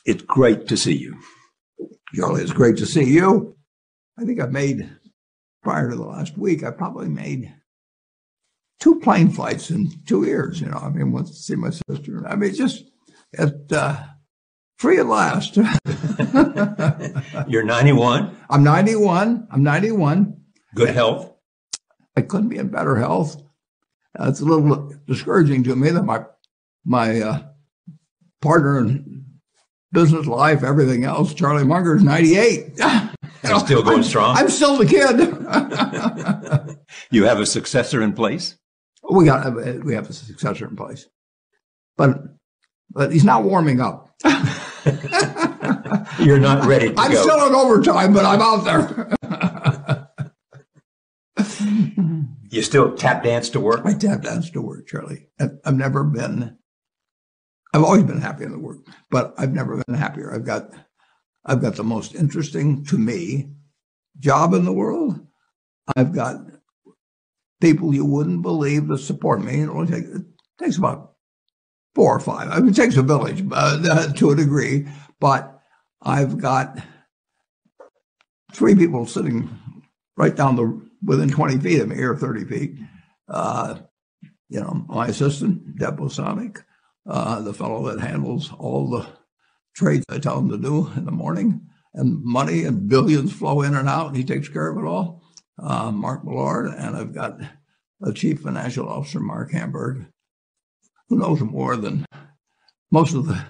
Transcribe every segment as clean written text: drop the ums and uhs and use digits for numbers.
It's great to see you. Charlie, it's great to see you. I think I've made, prior to the last week, I probably made 2 plane flights in 2 years. You know, I mean, went to see my sister. I mean, just free at last. You're 91. I'm 91. Good health. I couldn't be in better health. It's a little discouraging to me that my partner in business life, everything else, Charlie Munger, is 98. I'm still going strong. I'm still the kid. You have a successor in place? We have a successor in place, but he's not warming up. You're not ready to go. I'm still on overtime, but I'm out there. You still tap dance to work? I tap dance to work, Charlie. I've always been happy in the work, but I've never been happier. I've got the most interesting, to me, job in the world. I've got people you wouldn't believe that support me. It takes about 4 or 5. I mean, it takes a village to a degree, but I've got 3 people sitting right down within 20 feet of me, or 30 feet. You know, my assistant, Deb Bosonic, the fellow that handles all the trades I tell him to do in the morning, and money and billions flow in and out, and he takes care of it all. Mark Millard, and I've got a chief financial officer, Mark Hamburg, who knows more than most of the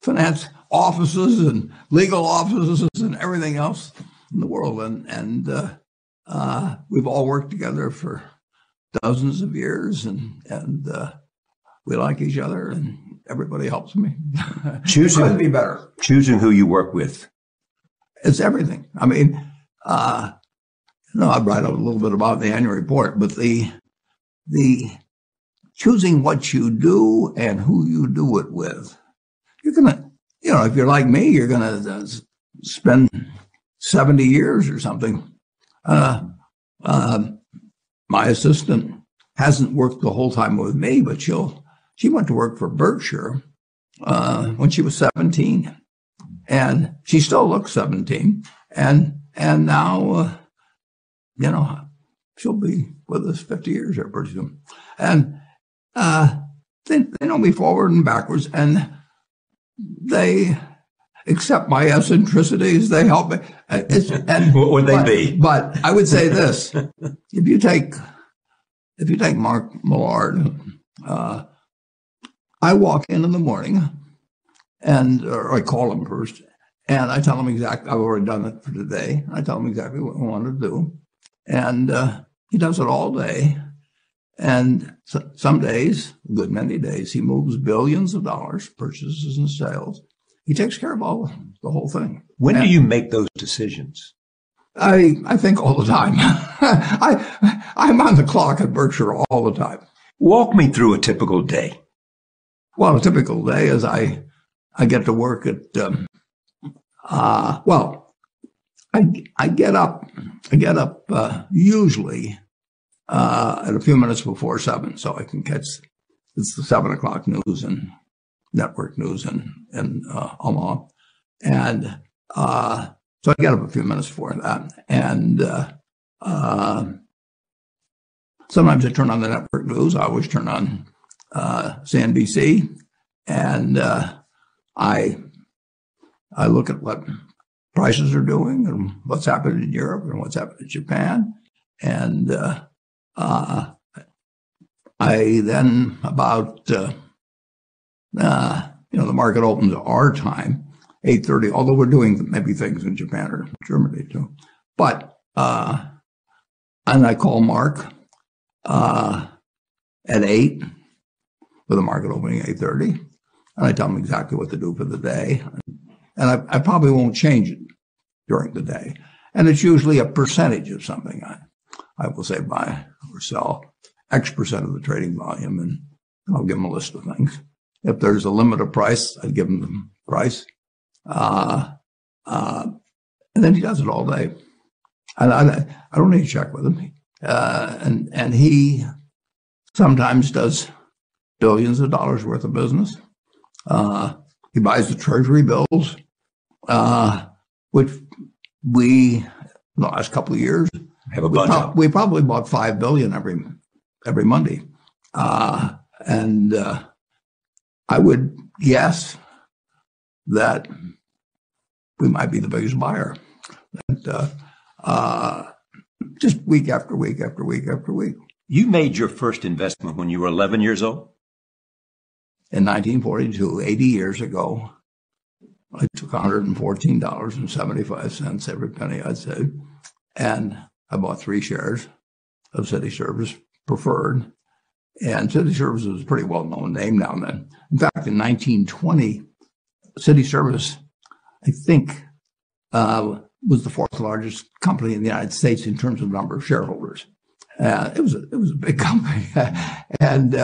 finance offices and legal offices and everything else in the world. And we've all worked together for dozens of years, and we like each other, and everybody helps me. Couldn't be better. Choosing who you work with. It's everything. I mean, I write a little bit about the annual report, but the choosing what you do and who you do it with. You're gonna, if you're like me, you're gonna spend 70 years or something. My assistant hasn't worked the whole time with me, but she went to work for Berkshire when she was 17, and she still looks 17, and now she'll be with us 50 years or pretty soon, and they know me forward and backwards, and they accept my eccentricities. They help me. What would they be? But I would say this: if you take Mark Millard, I walk in the morning, or I call him first, and I tell him exactly. I've already done it for today. I tell him exactly what I want to do, and he does it all day. And some days, a good many days, he moves billions of dollars, purchases and sales. He takes care of the whole thing. When do you make those decisions? I think all the time. I'm on the clock at Berkshire all the time. Walk me through a typical day. Well, a typical day is I get to work at I get up usually at a few minutes before 7, so I can catch it's the 7 o'clock news and network news in Omaha, and so I get up a few minutes before that, and sometimes I turn on the network news. I always turn on CNBC, and I look at what prices are doing and what's happening in Europe and what's happening in Japan, and I then about the market opens our time, 8:30. Although we're doing maybe things in Japan or Germany too, but and I call Mark at 8 with the market opening at 8:30, and I tell him exactly what to do for the day, and I probably won't change it during the day, and it's usually a percentage of something. I will say buy or sell X percent of the trading volume, and I'll give him a list of things. If there's a limit of price, I'd give him the price. And then he does it all day. And I don't need to check with him. And he sometimes does billions of dollars worth of business. He buys the treasury bills, which we, the last couple of years, have a bunch of. We probably bought $5 billion every Monday. And I would guess that we might be the biggest buyer. Just week after week after week after week. You made your first investment when you were 11 years old? In 1942, 80 years ago, I took $114.75, every penny I'd saved, and I bought 3 shares of City Service Preferred. And City Service was a pretty well-known name down then. In fact, in 1920, City Service, I think, was the 4th largest company in the United States in terms of number of shareholders. It was a big company, and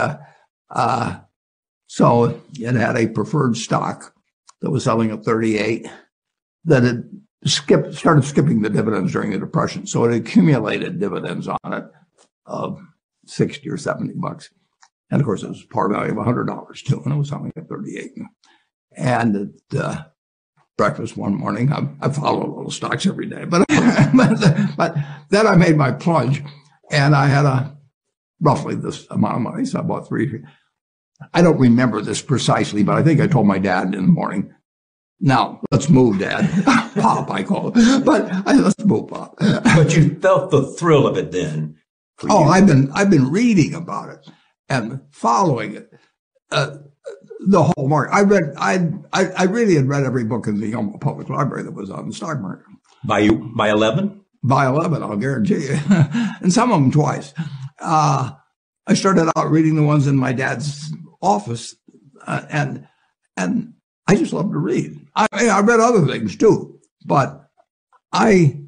so it had a preferred stock that was selling at 38 that had started skipping the dividends during the Depression. So it accumulated dividends on it of $60 or $70. And of course, it was par value of $100 too, and it was selling at 38. And at breakfast one morning, I follow little stocks every day, but then I made my plunge, and I had roughly this amount of money, so I bought 3. I don't remember this precisely, but I think I told my dad in the morning, "Now, let's move, Dad." Pop, I call it. But let's move, Pop. But you felt the thrill of it then. Oh, I've been reading about it and following it. The whole market. I really had read every book in the Omaha Public Library that was on the stock market. By 11? By 11, I'll guarantee you. And some of them twice. I started out reading the ones in my dad's office, and I just loved to read. I read other things too, but I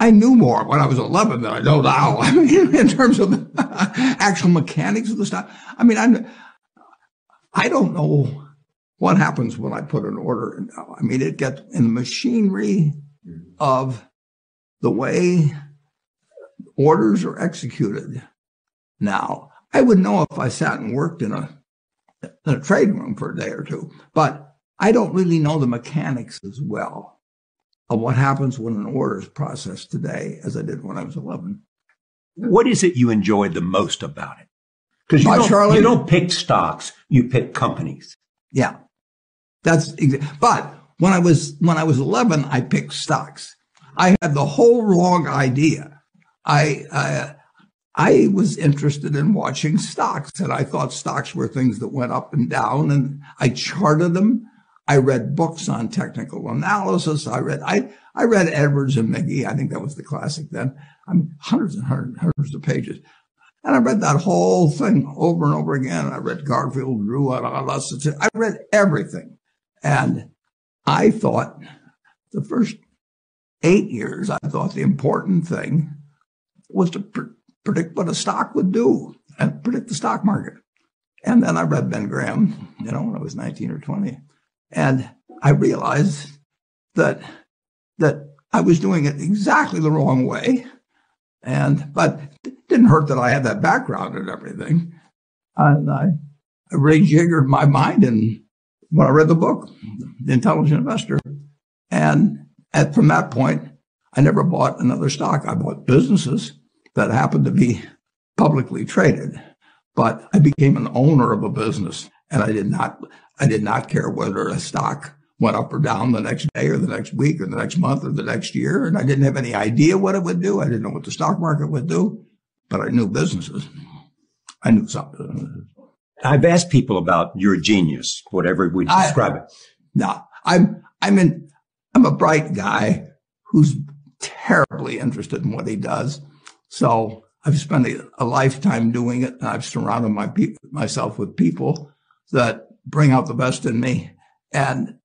knew more when I was 11 than I know now. I mean, in terms of the actual mechanics of the stock. I mean, I don't know what happens when I put an order in now. I mean, it gets in the machinery of the way orders are executed now. I would know if I sat and worked in a trade room for a day or two, but I don't really know the mechanics as well of what happens when an order is processed today as I did when I was 11. What is it you enjoyed the most about it? Because you don't pick stocks, you pick companies. Yeah, but when I was 11, I picked stocks. I had the whole wrong idea. I was interested in watching stocks, and I thought stocks were things that went up and down, and I charted them. I read books on technical analysis. I read Edwards and McGee. I think that was the classic then. I mean, hundreds and hundreds of pages. And I read that whole thing over and over again. I read Garfield, Drew, I read everything. And I thought the first 8 years, I thought the important thing was to predict what a stock would do and predict the stock market. And then I read Ben Graham, when I was 19 or 20. And I realized that I was doing it exactly the wrong way. But it didn't hurt that I had that background and everything. And I rejiggered my mind when I read the book, The Intelligent Investor. And from that point, I never bought another stock. I bought businesses that happened to be publicly traded, but I became an owner of a business, and I did not care whether a stock went up or down the next day or the next week or the next month or the next year. And I didn't have any idea what it would do. I didn't know what the stock market would do, but I knew businesses. I knew something. I've asked people about your genius, whatever we describe it. No, I'm a bright guy who's terribly interested in what he does. So I've spent a lifetime doing it, and I've surrounded myself with people that bring out the best in me. And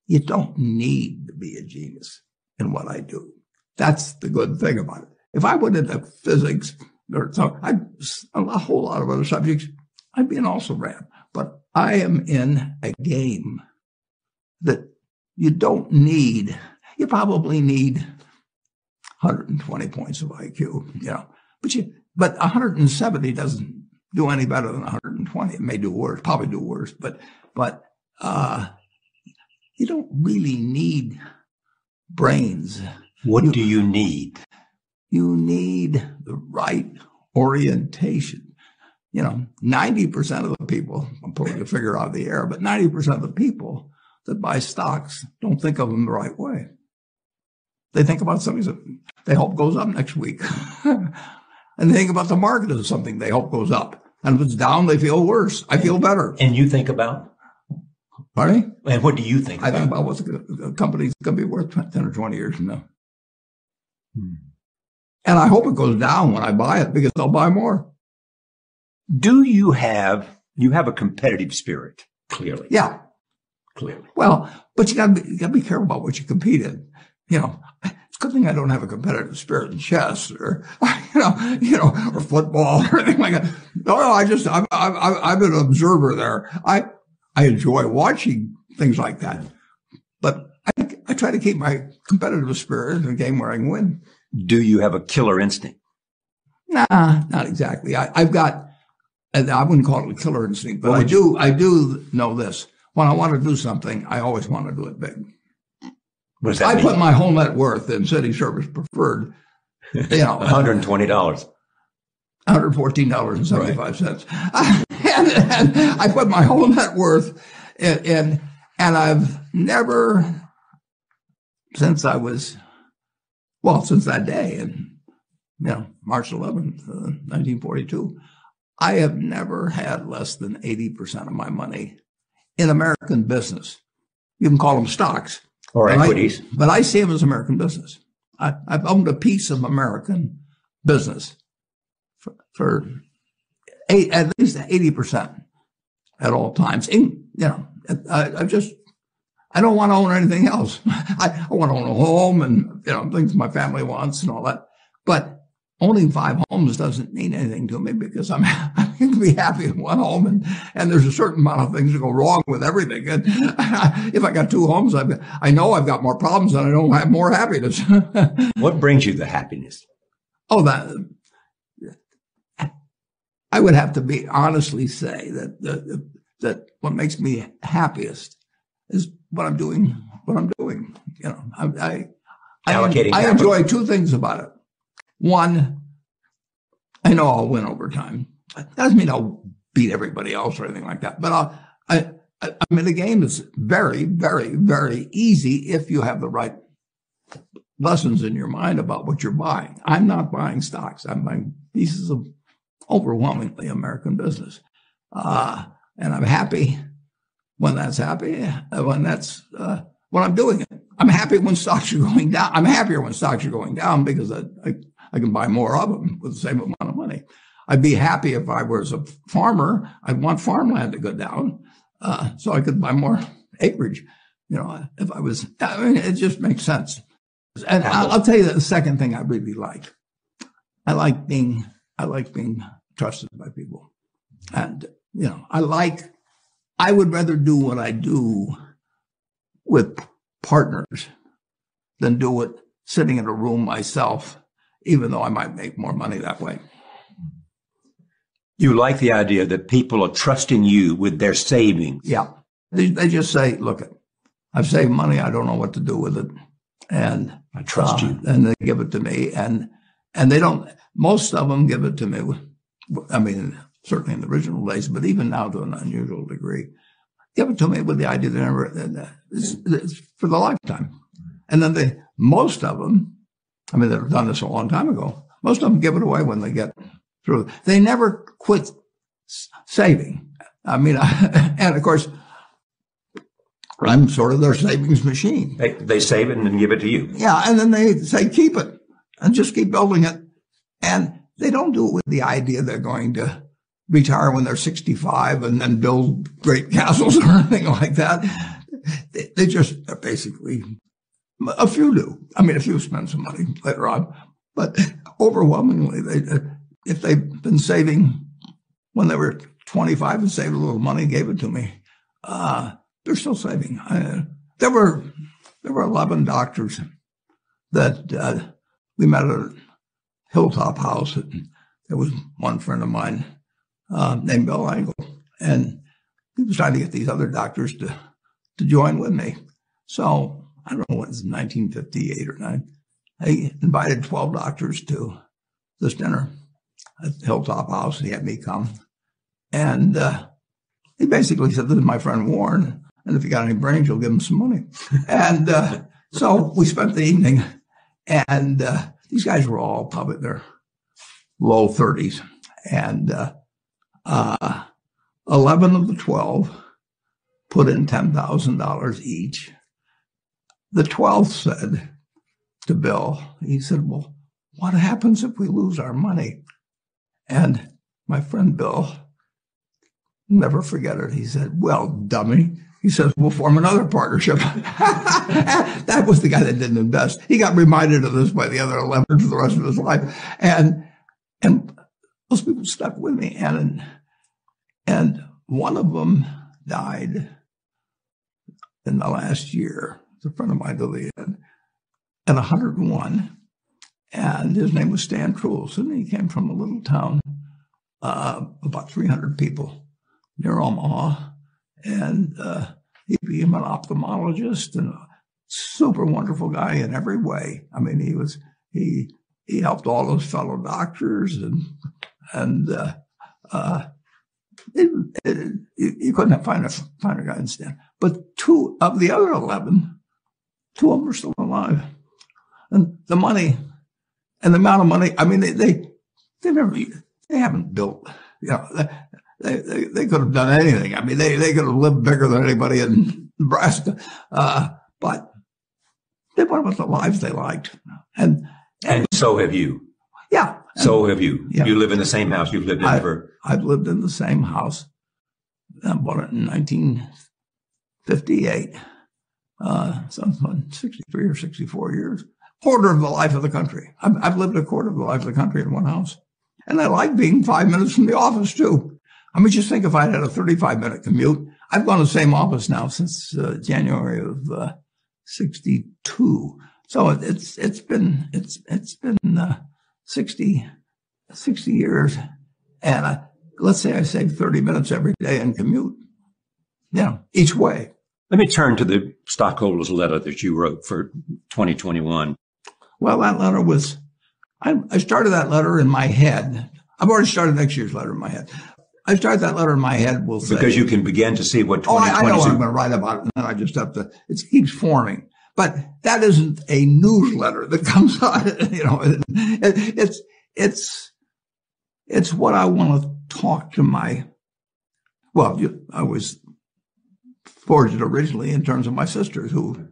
you don't need to be a genius in what I do. That's the good thing about it. If I went into physics or a whole lot of other subjects, I'd be an also-ran. But I am in a game that you don't need. You probably need 120 points of IQ, but 170 doesn't do any better than 120. It may do worse, probably do worse, but you don't really need brains. What do you need? You need the right orientation. 90% of the people, I'm pulling a figure out of the air, but 90% of the people that buy stocks don't think of them the right way. They think about something that they hope goes up next week. And they think about the market as something they hope goes up. And if it's down, they feel worse. I feel better. And you think about? Pardon me? And what do you think about? I think about what the company's going to be worth 10 or 20 years from now. And I hope it goes down when I buy it because I'll buy more. Do you have a competitive spirit? Clearly. Yeah. Clearly. Well, but you got to be careful about what you compete in. It's a good thing I don't have a competitive spirit in chess or, or football or anything like that. No, I'm an observer there. I enjoy watching things like that, but I try to keep my competitive spirit in a game where I can win. Do you have a killer instinct? Nah, not exactly. I've got, I wouldn't call it a killer instinct, but I do know this. When I want to do something, I always want to do it big. What does that mean? I put my whole net worth in City Service Preferred, $120. $114.75. Right. And I put my whole net worth in, and I've never, since that day, in March 11th, 1942, I have never had less than 80% of my money in American business. You can call them stocks. Or equities. But I see them as American business. I've owned a piece of American business for at least 80% at all times. And, I don't want to own anything else. I want to own a home and, things my family wants and all that. But owning 5 homes doesn't mean anything to me because I'm going to be happy in one home and there's a certain amount of things that go wrong with everything. And if I got 2 homes, I know I've got more problems and I don't have more happiness. What brings you the happiness? Oh, I would have to honestly say that what makes me happiest is what I'm doing. I enjoy 2 things about it. One, I know I'll win over time. That doesn't mean I'll beat everybody else or anything like that. But I'm in a game that's very, very, very easy if you have the right lessons in your mind about what you're buying. I'm not buying stocks. I'm buying pieces of overwhelmingly American business. And I'm happy when that's when I'm doing it. I'm happy when stocks are going down. I'm happier when stocks are going down because I can buy more of them with the same amount of money. I'd be happy if I was a farmer. I'd want farmland to go down so I could buy more acreage. If I was, it just makes sense. And I'll tell you the second thing I really like. I like being trusted by people. And, I would rather do what I do with partners than do it sitting in a room myself, even though I might make more money that way. You like the idea that people are trusting you with their savings. Yeah. They just say, look, I've saved money. I don't know what to do with it. And I trust you. And they give it to me. And they don't, most of them give it to me. Certainly in the original days, but even now to an unusual degree, give it to me with the idea that it's for the lifetime. And then most of them, they've done this a long time ago. Most of them give it away when they get through. They never quit saving. And of course, I'm sort of their savings machine. They save it and then give it to you. Yeah. And then they say, keep it and just keep building it. And they don't do it with the idea they're going to retire when they're 65 and then build great castles or anything like that. They just basically, a few do. A few spend some money later on, but overwhelmingly, if they've been saving when they were 25 and saved a little money, gave it to me, they're still saving. There were 11 doctors that we met at a Hilltop house. There was one friend of mine named Bill Angle, and he was trying to get these other doctors to join with me. So I don't know what it was, 1958 or 9. I invited 12 doctors to this dinner at Hilltop House. He had me come. And he basically said, this is my friend Warren, and if you got any brains, you'll give him some money. And so we spent the evening, and these guys were all probably in their low 30s. And 11 of the 12 put in $10,000 each. The 12th said to Bill, he said, well, what happens if we lose our money? And my friend Bill, never forget it, he said, well, dummy, he says, we'll form another partnership. That was the guy that didn't invest. He got reminded of this by the other 11 for the rest of his life. And those people stuck with me. And one of them died in the last year. It's a friend of mine, Lillian, at 101. And his name was Stan Truelson. He came from a little town, about 300 people near Omaha. And he became an ophthalmologist and a super wonderful guy in every way. I mean, he helped all those fellow doctors, and you couldn't find a guy in Stan. But 2 of the other 11, 2 of them are still alive. And the money and the amount of money, I mean, they haven't built, you know, they could have done anything. I mean, they could have lived bigger than anybody in Nebraska. But they went with the lives they liked. And so have you. Yeah. So have you. Yeah. You live in the same house you've lived in for... I've lived in the same house. I bought it in 1958. So 63 or 64 years. Quarter of the life of the country. I've lived a quarter of the life of the country in one house. And I like being 5 minutes from the office, too. I mean, just think if I had a 35-minute commute. I've gone to the same office now since January of 62. So it's been 60 years. And let's say I save 30 minutes every day in commute, you know, each way. Let me turn to the stockholders letter that you wrote for 2021. Well, that letter was, I started that letter in my head. I've already started next year's letter in my head. I started that letter in my head, we'll say. Because you can begin to see what 2022... I know what I'm going to write about it, and then I just have to, it keeps forming. But that isn't a newsletter that comes out, you know, it's what I want to talk to my, well, I was forged originally in terms of my sisters who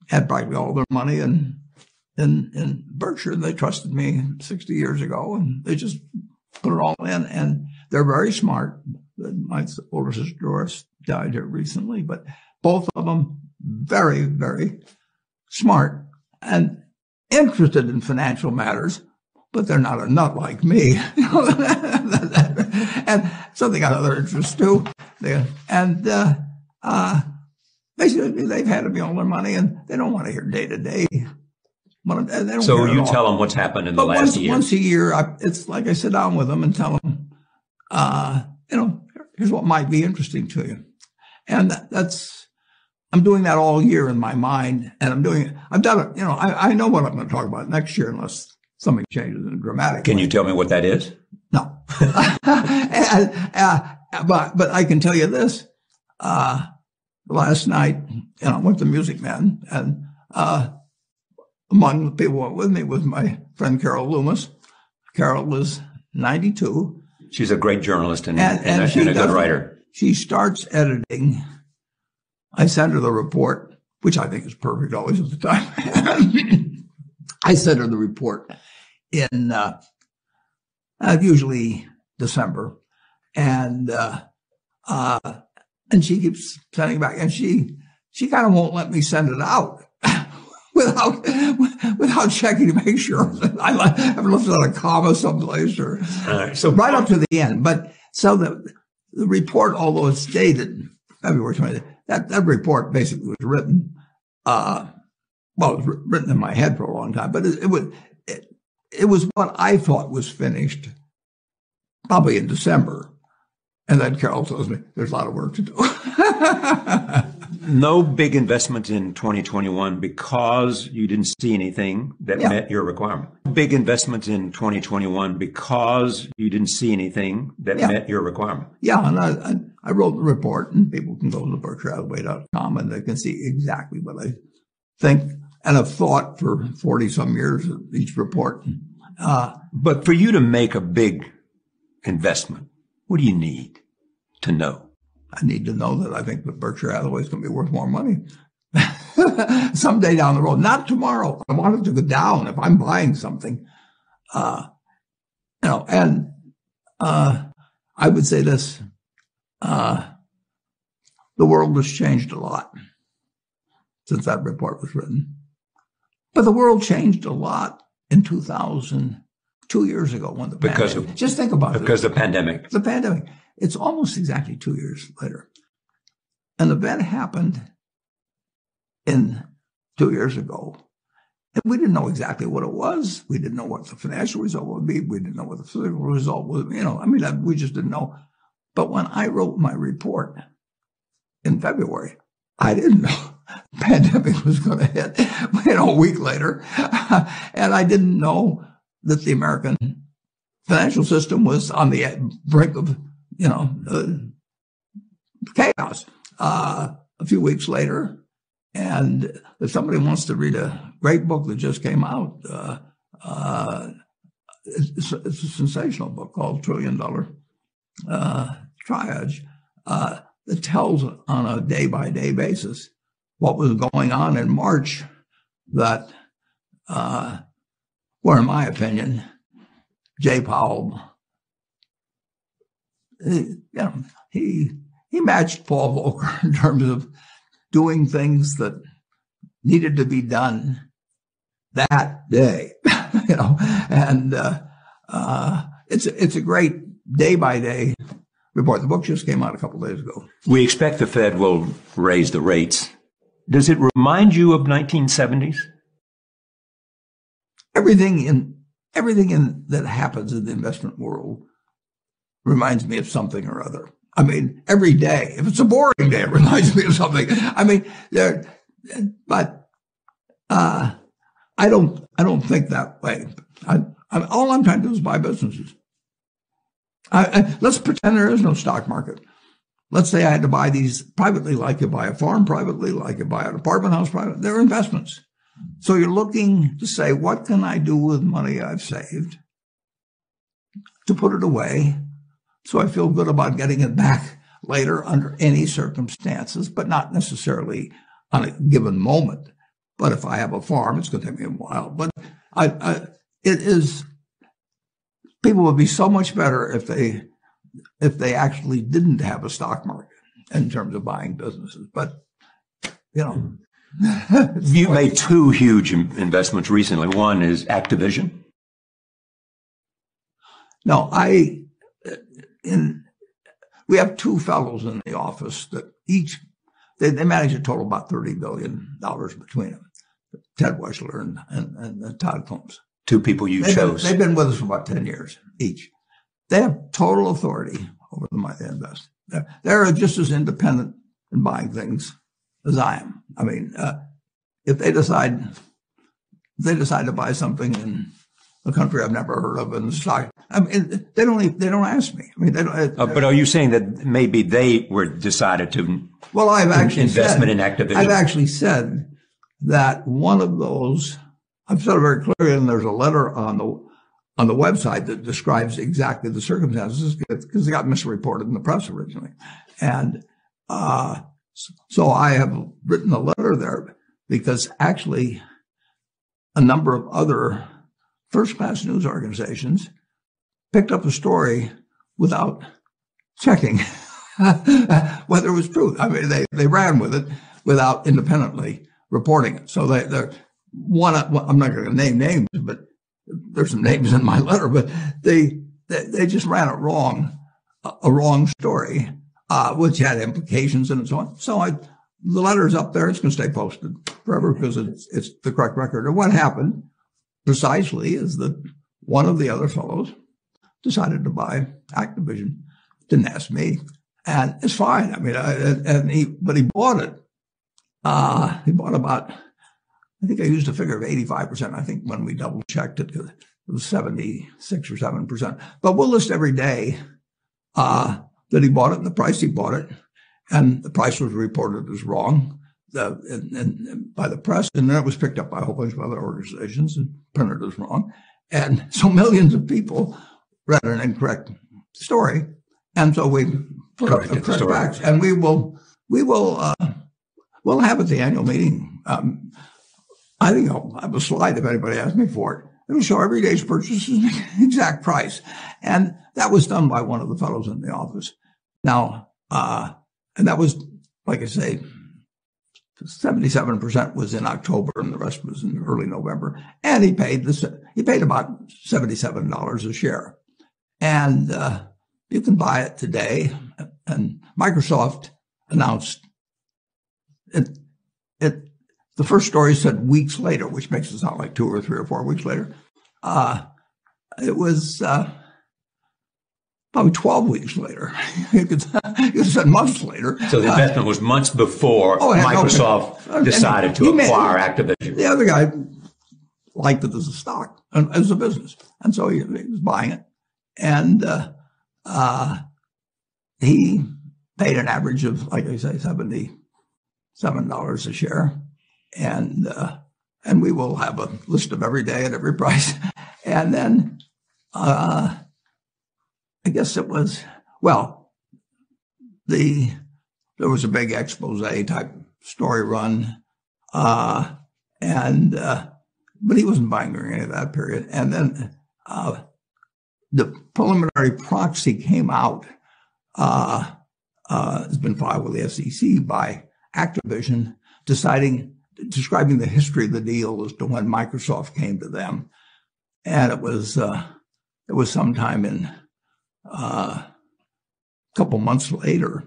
had practically all their money in Berkshire. They trusted me 60 years ago, and they just put it all in, and they're very smart. My older sister Doris died here recently, but both of them very, very smart and interested in financial matters, but they're not a nut like me. And so they got other interests too. Basically, they've had to be all their money, and they don't want to hear day to day. So you tell them what's happened in the last year. Once a year, it's like I sit down with them and tell them, you know, here's what might be interesting to you. And I'm doing that all year in my mind, and I've done it, you know, I know what I'm going to talk about next year unless something changes in a dramatic Can way. you tell me what that is? No. But I can tell you this. Last night, you know, I went to Music Man, and among the people who went with me was my friend Carol Loomis. Carol was 92. She's a great journalist and a good writer. She starts editing. I send her the report, which I think is perfect always at the time. I send her the report in usually December, and she keeps sending back, and she kind of won't let me send it out without checking to make sure that I haven't left out a comma someplace or so right up to the end. But so the report, although it's dated February 20th, that report basically was written. Well, it was written in my head for a long time, but it was what I thought was finished probably in December. And then Carol tells me there's a lot of work to do. No big investment in 2021 because you didn't see anything that met your requirement. Big investment in 2021 because you didn't see anything that met your requirement. Yeah, and I wrote the report, and people can go to berkshirehathaway.com and they can see exactly what I think and have thought for 40-some years of each report. But for you to make a big investment, what do you need to know? I need to know that I think that Berkshire Hathaway is going to be worth more money someday down the road. Not tomorrow. I want it to go down if I'm buying something. And I would say this, the world has changed a lot since that report was written. But the world changed a lot in 2000, 2 years ago when the pandemic. Just think about it. Because of the pandemic. The pandemic. It's almost exactly 2 years later. An event happened 2 years ago. And we didn't know exactly what it was. We didn't know what the financial result would be. We didn't know what the physical result would be. We just didn't know. But when I wrote my report in February, I didn't know the pandemic was going to hit, a week later. And I didn't know that the American financial system was on the brink of, chaos. A few weeks later, and if somebody wants to read a great book that just came out, it's a sensational book called $1 Trillion Triage that tells on a day-by-day basis what was going on in March that, where in my opinion, Jay Powell, he matched Paul Volcker in terms of doing things that needed to be done that day, and it's a great day-by-day report. The book just came out a couple of days ago. We expect the Fed will raise the rates. Does it remind you of 1970s? Everything that happens in the investment world reminds me of something or other. I mean, every day. If it's a boring day, it reminds me of something. I mean, but I don't think that way. All I'm trying to do is buy businesses. Let's pretend there is no stock market. Let's say I had to buy these privately, like you buy a farm privately, like you buy an apartment house privately. They're investments. So you're looking to say, what can I do with money I've saved to put it away so I feel good about getting it back later under any circumstances, but not necessarily on a given moment. But if I have a farm, it's going to take me a while. But people would be so much better if they actually didn't have a stock market in terms of buying businesses. But, you made two huge investments recently. One is Activision. No, we have two fellows in the office that each, they manage a total about $30 billion between them. Ted Weschler and Todd Combs. Two people you chose. They've been with us for about 10 years each. They have total authority over the money they invest. They're just as independent in buying things as I am. I mean, if they decide to buy something in a country I've never heard of in the stock, I mean, they don't ask me. I mean, they don't. But are you saying that maybe they were decided to? Well, I've actually investment in Activision. I've actually said that one of those. I've said it very clearly, and there's a letter on the website that describes exactly the circumstances because it got misreported in the press originally, and so I have written a letter there because actually a number of other first-class news organizations picked up the story without checking whether it was true. I mean, they ran with it without independently reporting it. So they're one. I'm not going to name names, but there's some names in my letter. But they just ran it wrong, a wrong story, which had implications and so on. So the letter's up there. It's going to stay posted forever because it's the correct record. And what happened precisely is that one of the other fellows decided to buy Activision. Didn't ask me, and it's fine. I mean, but he bought it He bought about, I think I used a figure of 85%. I think when we double checked it, it was 76 or 7%. But we'll list every day that he bought it and the price he bought it. And the price was reported as wrong by the press. And then it was picked up by a whole bunch of other organizations and printed as wrong. And so millions of people read an incorrect story. And so we put up the correct facts. And we'll have at the annual meeting. I think I'll have a slide if anybody asks me for it. It'll show every day's purchases and the exact price. And that was done by one of the fellows in the office. Now, and that was, like I say, 77% was in October and the rest was in early November. And he paid about $77 a share. And you can buy it today. And Microsoft announced it. The first story said weeks later, which makes it sound like 2 or 3 or 4 weeks later. It was probably 12 weeks later. You could have said months later. So the investment was months before Microsoft decided to acquire Activision. The other guy liked it as a stock, as a business. And so he was buying it. And he paid an average of, like I say, $77 a share. And we will have a list of every day at every price. And then, I guess it was, well, there was a big expose type story run. But he wasn't buying during any of that period. And then, the preliminary proxy came out, has been filed with the SEC by Activision, describing the history of the deal as to when Microsoft came to them. And it was sometime in a couple months later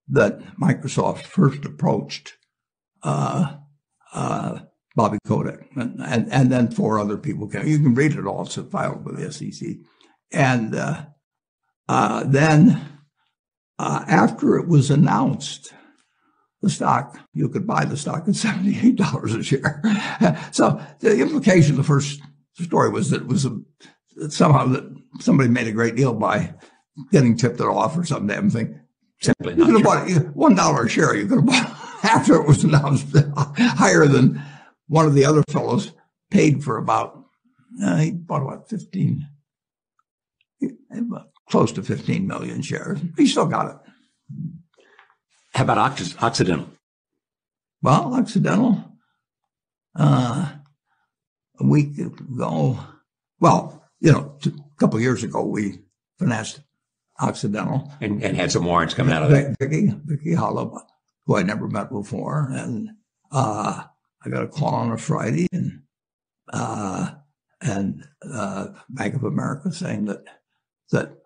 that Microsoft first approached Bobby Kotick, and then 4 other people came. You can read it all. It's filed with the SEC. And then after it was announced, the stock, you could buy the stock at $78 a share. So the implication of the first story was that it was somehow that somebody made a great deal by getting tipped it off or some damn thing. Simply You not could have true. bought $1 a share. You could have bought after it was announced higher than one of the other fellows paid for about, he bought about close to 15 million shares. He still got it. How about Occidental? Well, Occidental, a week ago, a couple of years ago, we financed Occidental. And had some warrants coming out of that. Vicky Hollow, who I'd never met before. And I got a call on a Friday and Bank of America saying that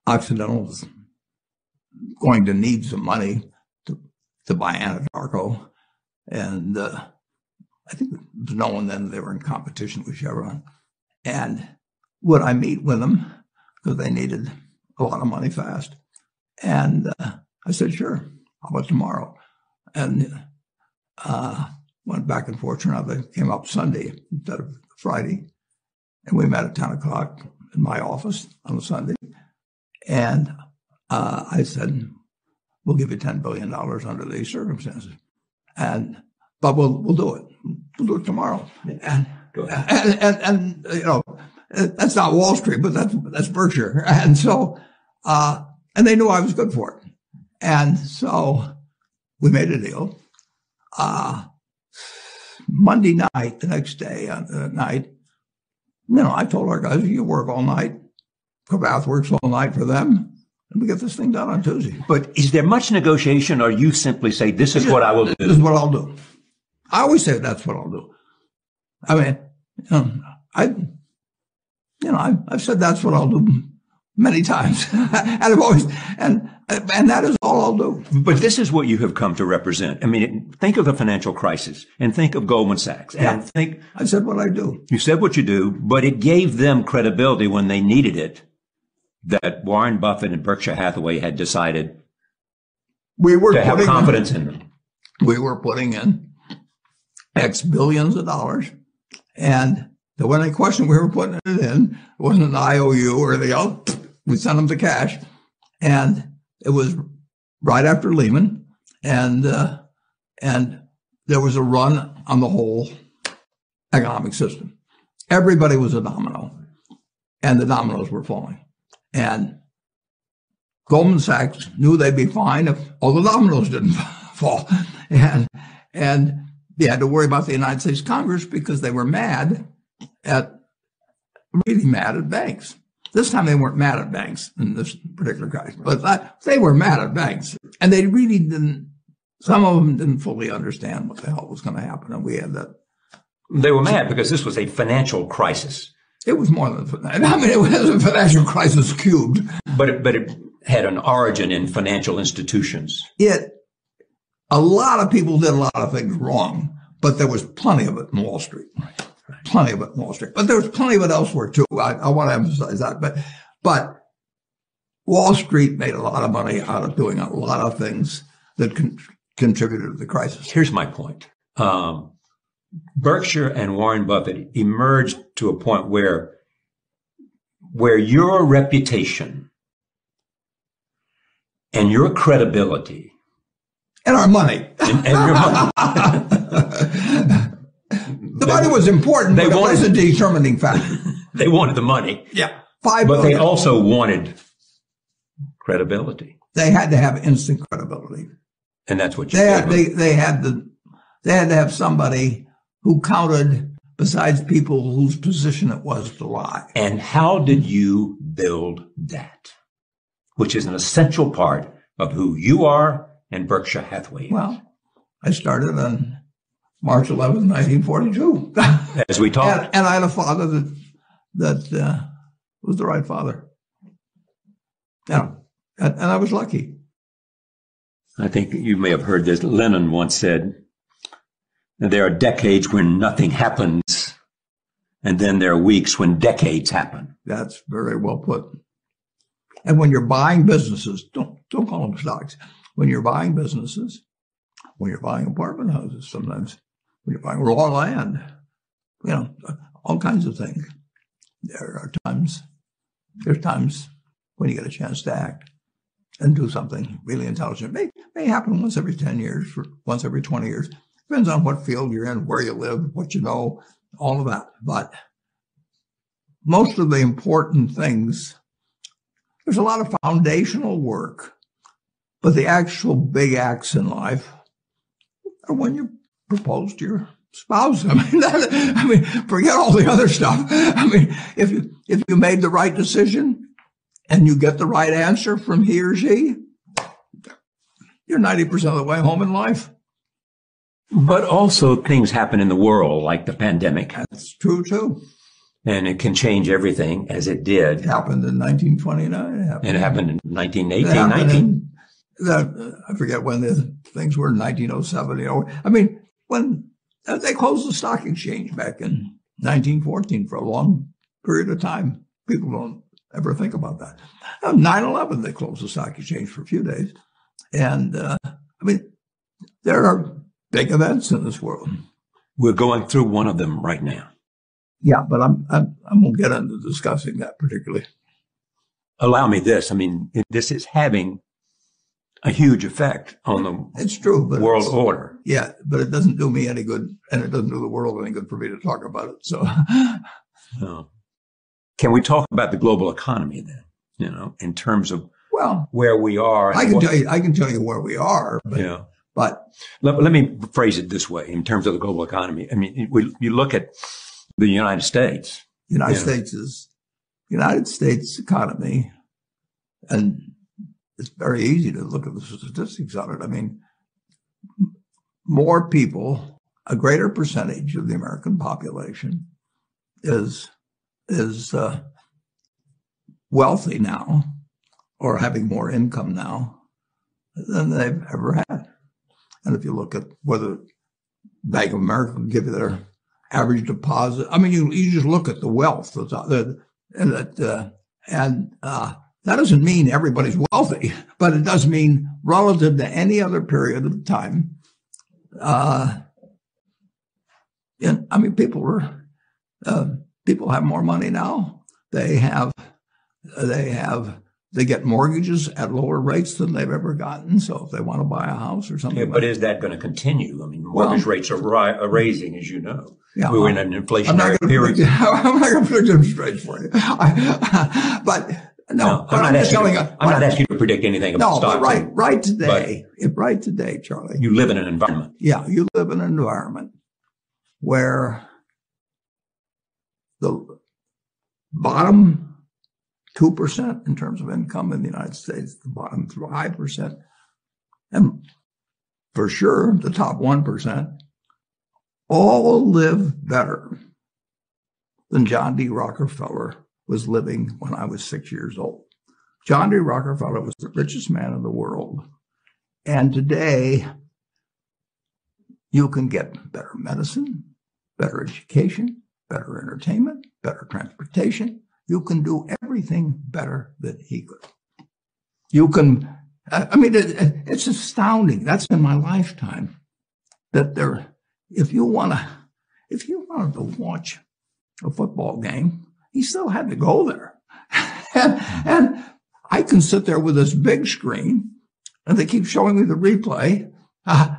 Occidental was going to need some money to buy Anadarko. And I think it was known then they were in competition with Chevron. And would I meet with them? Because they needed a lot of money fast. And I said, sure. How about tomorrow? And went back and forth. They came up Sunday instead of Friday. And we met at 10 o'clock in my office on a Sunday. And I said, we'll give you $10 billion under these circumstances. But we'll do it. We'll do it tomorrow. And that's not Wall Street, but that's Berkshire. And so, and they knew I was good for it. And so we made a deal. Monday night, the next day, night, I told our guys, you work all night. Cravath works all night for them. And we get this thing done on Tuesday. But is there much negotiation, or you simply say, this is what I will do? This is what I'll do. I always say that's what I'll do. I mean, I've said that's what I'll do many times. And I've always, and that is all I'll do. But this is what you have come to represent. I mean, think of the financial crisis and think of Goldman Sachs. Yeah. And I said what I do. You said what you do, but it gave them credibility when they needed it, that Warren Buffett and Berkshire Hathaway had decided to have confidence in them. we were putting in X billions of dollars, and there wasn't any question we were putting it in. It wasn't an IOU or anything else. We sent them the cash, and it was right after Lehman, and there was a run on the whole economic system. Everybody was a domino, and the dominoes were falling. And Goldman Sachs knew they'd be fine if all the dominoes didn't fall. And they had to worry about the United States Congress because they were really mad at banks. This time they weren't mad at banks in this particular case, but they were mad at banks. And they really didn't, some of them didn't fully understand what the hell was going to happen. And we had that. They were mad because this was a financial crisis. It was more than, I mean, it was a financial crisis cubed. But it had an origin in financial institutions. A lot of people did a lot of things wrong, but there was plenty of it in Wall Street. Right. Plenty of it in Wall Street. But there was plenty of it elsewhere too. I want to emphasize that. But Wall Street made a lot of money out of doing a lot of things that contributed to the crisis. Here's my point. Berkshire and Warren Buffett emerged to a point where your reputation and your credibility and our money. And your money. The money was important, but it was a determining factor. They wanted the money. Yeah. But they also wanted credibility. They had to have instant credibility. And that's what you did. They had to have somebody who counted besides people whose position it was to lie. And how did you build that? Which is an essential part of who you are and Berkshire Hathaway is. Well, I started on March 11th, 1942. As we talked. And I had a father that was the right father. Yeah. And I was lucky. I think you may have heard this. Lenin once said, there are decades when nothing happens, and then there are weeks when decades happen. That's very well put. And when you're buying businesses, don't call them stocks. When you're buying businesses, when you're buying apartment houses, sometimes when you're buying raw land, all kinds of things. There's times when you get a chance to act and do something really intelligent. It may happen once every 10 years, or once every 20 years. Depends on what field you're in, where you live, what you know, all of that. But most of the important things, there's a lot of foundational work, but the actual big acts in life are when you propose to your spouse. I mean, forget all the other stuff. I mean, if you made the right decision and you get the right answer from he or she, you're 90% of the way home in life. But also things happen in the world, like the pandemic. That's true, too. And it can change everything, as it did. It happened in 1929. It happened in 1918, I forget when the things were, in 1907. I mean, when they closed the stock exchange back in 1914 for a long period of time. People don't ever think about that. 9/11, they closed the stock exchange for a few days. And, there are big events in this world. We're going through one of them right now. Yeah, but I won't get into discussing that particularly. Allow me this. I mean, this is having a huge effect on the world order. Yeah, but it doesn't do me any good, and it doesn't do the world any good for me to talk about it. So, can we talk about the global economy then? In terms of where we are. I can tell you where we are. But, But let me phrase it this way: in terms of the global economy, I mean, you look at the United States. United States economy, and it's very easy to look at the statistics on it. I mean, more people, a greater percentage of the American population is wealthy now, or having more income now than they've ever had. And if you look at whether Bank of America will give you their average deposit, I mean, you just look at the wealth that's out there, and that doesn't mean everybody's wealthy, but it does mean relative to any other period of time, people have more money now. They get mortgages at lower rates than they've ever gotten. So if they want to buy a house or something, but is that going to continue? I mean, mortgage rates are raising, as you know. Yeah, we're in an inflationary period. I'm not going to predict interest rates for you. But I'm not asking you to predict anything about stocks. But right today, Charlie. You live in an environment. Yeah, you live in an environment where the bottom 2% in terms of income in the United States, the bottom 5%, and for sure the top 1%, all live better than John D. Rockefeller was living when I was 6 years old. John D. Rockefeller was the richest man in the world. And today, you can get better medicine, better education, better entertainment, better transportation. You can do everything better than he could. You can, it's astounding. That's in my lifetime that if you wanted to watch a football game, he still had to go there. and I can sit there with this big screen and they keep showing me the replay,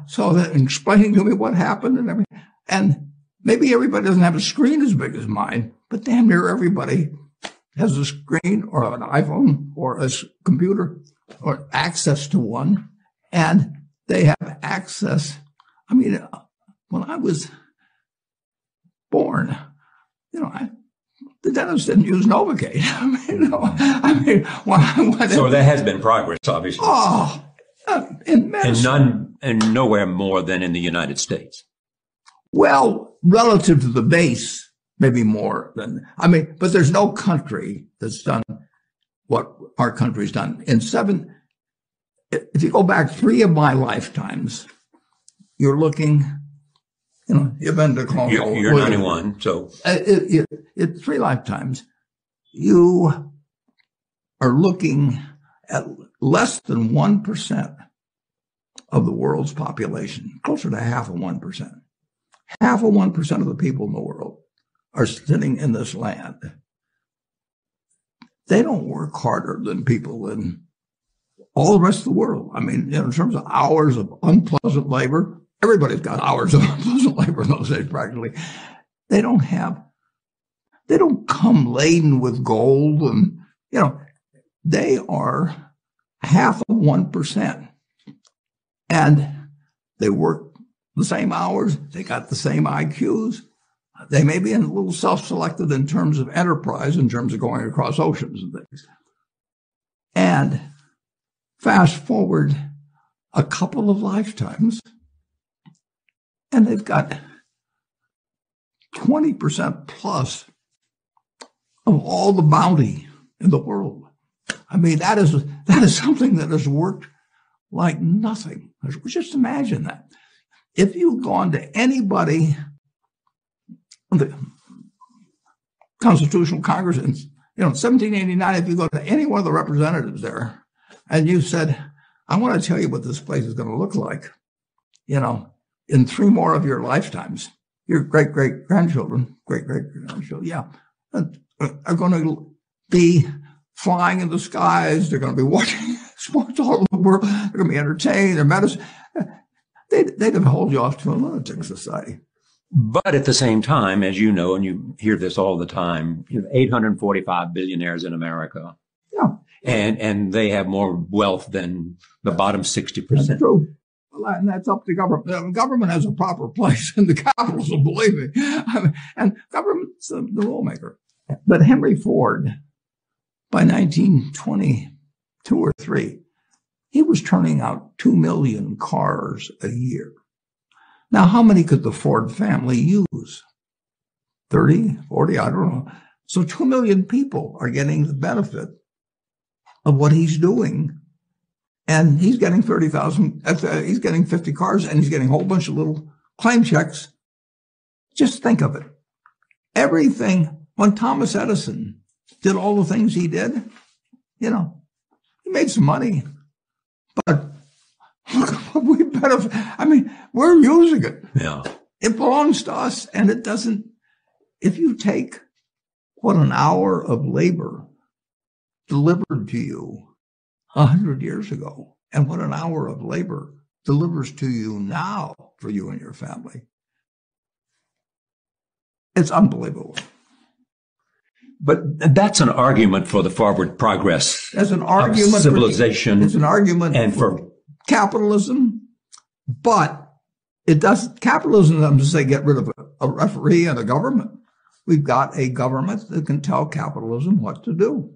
so that explaining to me what happened and everything. And maybe everybody doesn't have a screen as big as mine, but damn near everybody has a screen or an iPhone or a computer or access to one. And they have access. I mean, when I was born, the dentist didn't use Novocaine. So there has been progress, obviously. Oh, in medicine. And nowhere more than in the United States. Well, relative to the base, maybe more than, but there's no country that's done what our country's done. If you go back 3 of my lifetimes, you're looking, you've been to colonial. You're 91, so. 3 lifetimes, you are looking at less than 1% of the world's population, closer to half of 1%. Half of 1% of the people in the world are sitting in this land. They don't work harder than people in all the rest of the world. In terms of hours of unpleasant labor, everybody's got hours of unpleasant labor in those days practically. They don't come laden with gold and, they are half of 1%. And they work the same hours. They got the same IQs. They may be a little self-selected in terms of enterprise, in terms of going across oceans and things. And fast forward a couple of lifetimes, and they've got 20% plus of all the bounty in the world. That is something that has worked like nothing. Just imagine that. If you'd gone to anybody, the Constitutional Congress in 1789, if you go to any one of the representatives there and you said, I want to tell you what this place is going to look like, in 3 more of your lifetimes, your great-great-grandchildren, are going to be flying in the skies. They're going to be watching sports all over the world. They're going to be entertained. Their medicine. They'd have hold you off to a lunatic society. But at the same time, as you know, and you hear this all the time, 845 billionaires in America. Yeah. And they have more wealth than the bottom 60%. That's true. And that's up to government. The government has a proper place in the capitalism, believe me. And government's the rule maker. But Henry Ford, by 1922 or 3, he was turning out 2 million cars a year. Now, how many could the Ford family use? 30, 40, I don't know. So 2 million people are getting the benefit of what he's doing. And he's getting 30,000, he's getting 50 cars, and he's getting a whole bunch of little claim checks. Just think of it. Everything, when Thomas Edison did all the things he did, he made some money. But We better, I mean, we're using it. Yeah. It belongs to us, and it doesn't, if you take what an hour of labor delivered to you 100 years ago, and what an hour of labor delivers to you now for you and your family, it's unbelievable. But that's an argument for the forward progress As an argument of civilization. It's an argument and for capitalism, but it doesn't. Capitalism doesn't say get rid of a referee and a government. We've got a government that can tell capitalism what to do.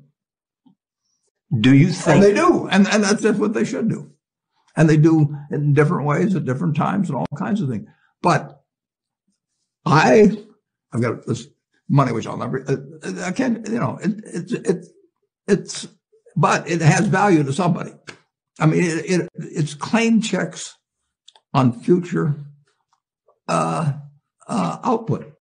Do you think? And they do, and that's what they should do. And they do it in different ways at different times and all kinds of things. But I've got this money which I'll never. I can't. You know, it's. But it has value to somebody. I mean, it's claim checks on future output.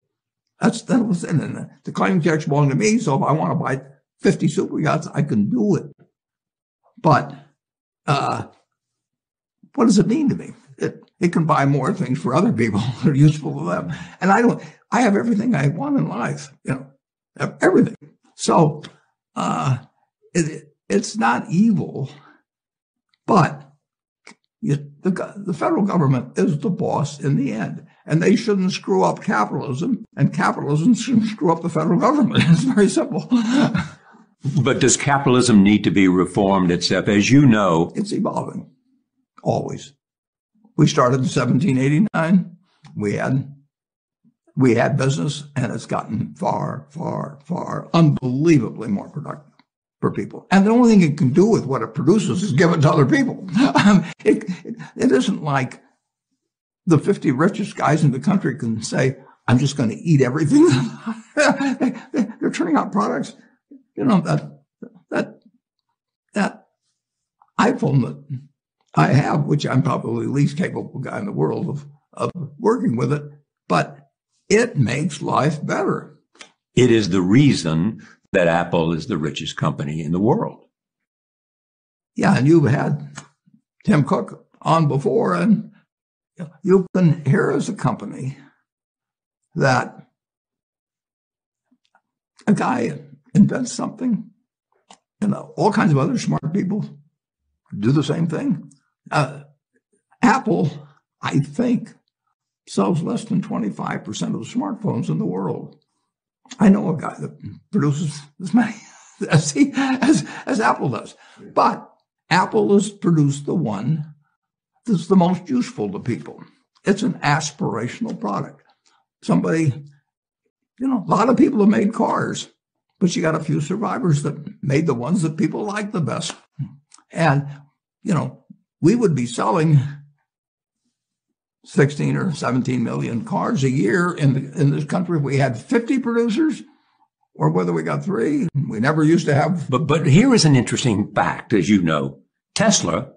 That was and the claim checks belong to me. So if I want to buy 50 super yachts, I can do it. But what does it mean to me? It can buy more things for other people that are useful to them. And I have everything I want in life, you know, everything. So it's not evil, but the federal government is the boss in the end. And they shouldn't screw up capitalism, and capitalism shouldn't screw up the federal government. It's very simple. But does capitalism need to be reformed itself? As you know, it's evolving, always. We started in 1789. We had business, and it's gotten far, far, far, unbelievably more productive for people. And the only thing it can do with what it produces is give it to other people. It isn't like the 50 richest guys in the country can say, I'm just going to eat everything. They're turning out products, you know, that iPhone that I have, which I'm probably the least capable guy in the world of working with it, but it makes life better. It is the reason that Apple is the richest company in the world. Yeah, and you've had Tim Cook on before, and you can hear as a company that a guy invents something, and all kinds of other smart people do the same thing. Apple, I think, sells less than 25% of the smartphones in the world. I know a guy that produces as many as Apple does. But Apple has produced the one that's the most useful to people. It's an aspirational product. Somebody, you know, a lot of people have made cars, but you got a few survivors that made the ones that people like the best. And, you know, we would be selling 16 or 17 million cars a year in this country if we had 50 producers, or whether we got 3. We never used to have. But here is an interesting fact, as you know. Tesla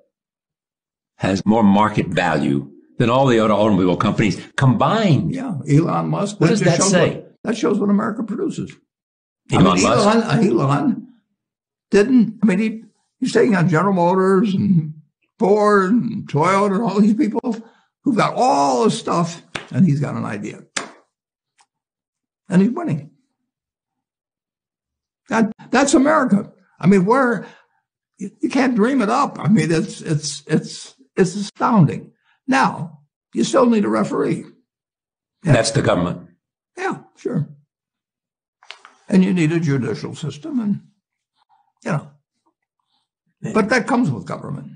has more market value than all the other automobile companies combined. Yeah, Elon Musk. What does that say? That shows what America produces. Elon Musk? Elon didn't, I mean, he's taking on General Motors and Ford and Toyota and all these people who've got all this stuff, and he's got an idea. And he's winning. That's America. I mean, you can't dream it up. I mean, it's astounding. Now, you still need a referee. Yeah. That's the government. Yeah, sure. And you need a judicial system, and, you know. But that comes with government.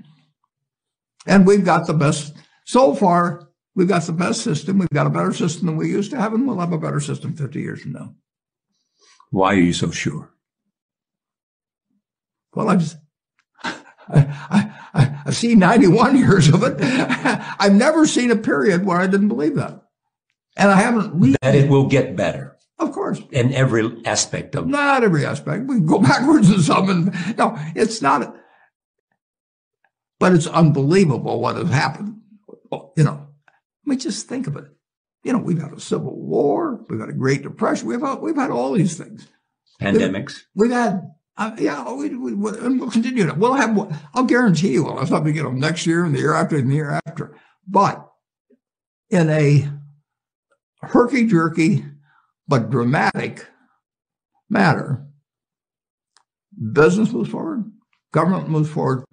And we've got the best, so far, we've got the best system. We've got a better system than we used to have, and we'll have a better system 50 years from now. Why are you so sure? Well, I've seen 91 years of it. I've never seen a period where I didn't believe that. And I haven't read that it will get better. Of course. In every aspect of it. Not every aspect. We can go backwards in some. And, no, it's not. But it's unbelievable what has happened. You know, I mean, just think of it. You know, we've had a civil war. We've had a Great Depression. We've had all these things. Pandemics. We've had and we'll continue to. We'll have. I'll guarantee you, we'll have something, next year and the year after and the year after. But in a herky-jerky but dramatic matter, business moves forward, government moves forward.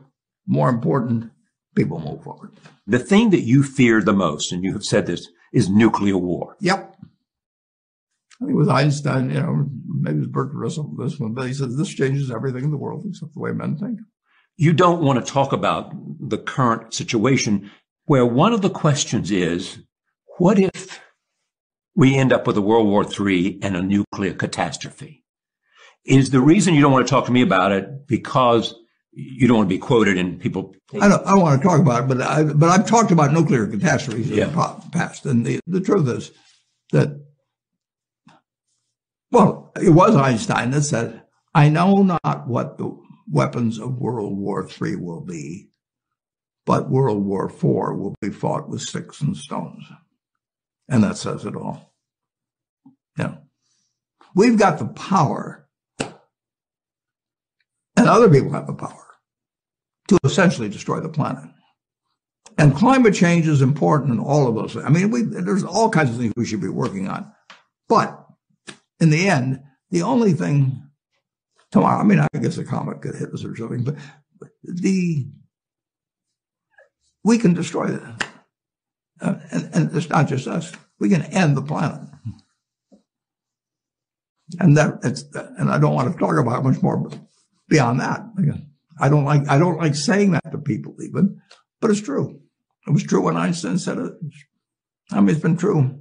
More important, people move forward. The thing that you fear the most, and you have said this, is nuclear war. Yep. I think it was Einstein, maybe it was Bertrand Russell, this one, but he says this changes everything in the world except the way men think. You don't want to talk about the current situation where one of the questions is, what if we end up with a World War III and a nuclear catastrophe? Is the reason you don't want to talk to me about it because you don't want to be quoted and people... I don't want to talk about it, but I've talked about nuclear catastrophes in the past. And the truth is that, well, it was Einstein that said, I know not what the weapons of World War III will be, but World War IV will be fought with sticks and stones. And that says it all. Yeah. We've got the power, and other people have the power, to essentially destroy the planet. And climate change is important in all of those things. I mean, there's all kinds of things we should be working on. But in the end, the only thing tomorrow, I mean, I guess a comet could hit us or something, but we can destroy that. And it's not just us. We can end the planet. And and I don't want to talk about much more beyond that. I don't like saying that to people even, but it's true. It was true when Einstein said it. I mean, it's been true.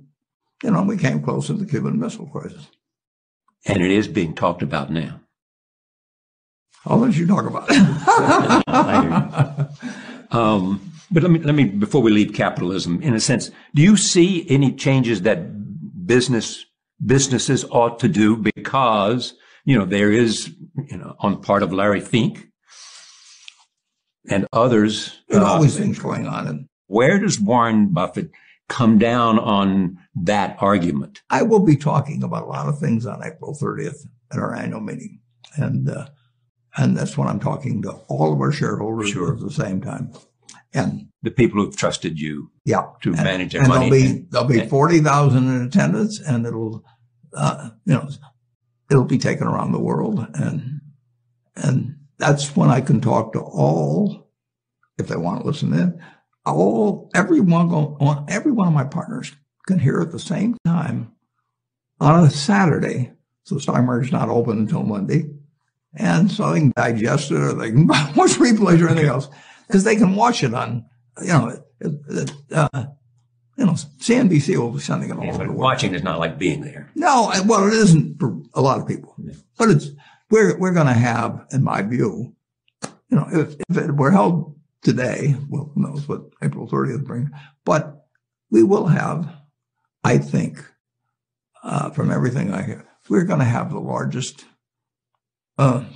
We came close in the Cuban Missile Crisis. And it is being talked about now. I'll let you talk about it. I hear you. But let me, before we leave capitalism, in a sense, do you see any changes that businesses ought to do because, there is, on the part of Larry Fink and others. There's always things going on. And where does Warren Buffett come down on that argument? I will be talking about a lot of things on April 30th at our annual meeting. And that's when I'm talking to all of our shareholders at the same time. And the people who've trusted you to manage their and money. There'll be 40,000 in attendance, and it'll be taken around the world. And that's when I can talk to all, if they want to listen in, every one of my partners can hear at the same time on a Saturday. So the stock market's not open until Monday. And so they can digest it or they can watch replays or anything else. Because they can watch it on, CNBC will be sending it all over the world. Watching is not like being there. No, well, it isn't for a lot of people. Yeah. But we're going to have, in my view, if it were held today, well, who knows what April 30th brings, but we will have, I think, from everything I hear, we're going to have the largest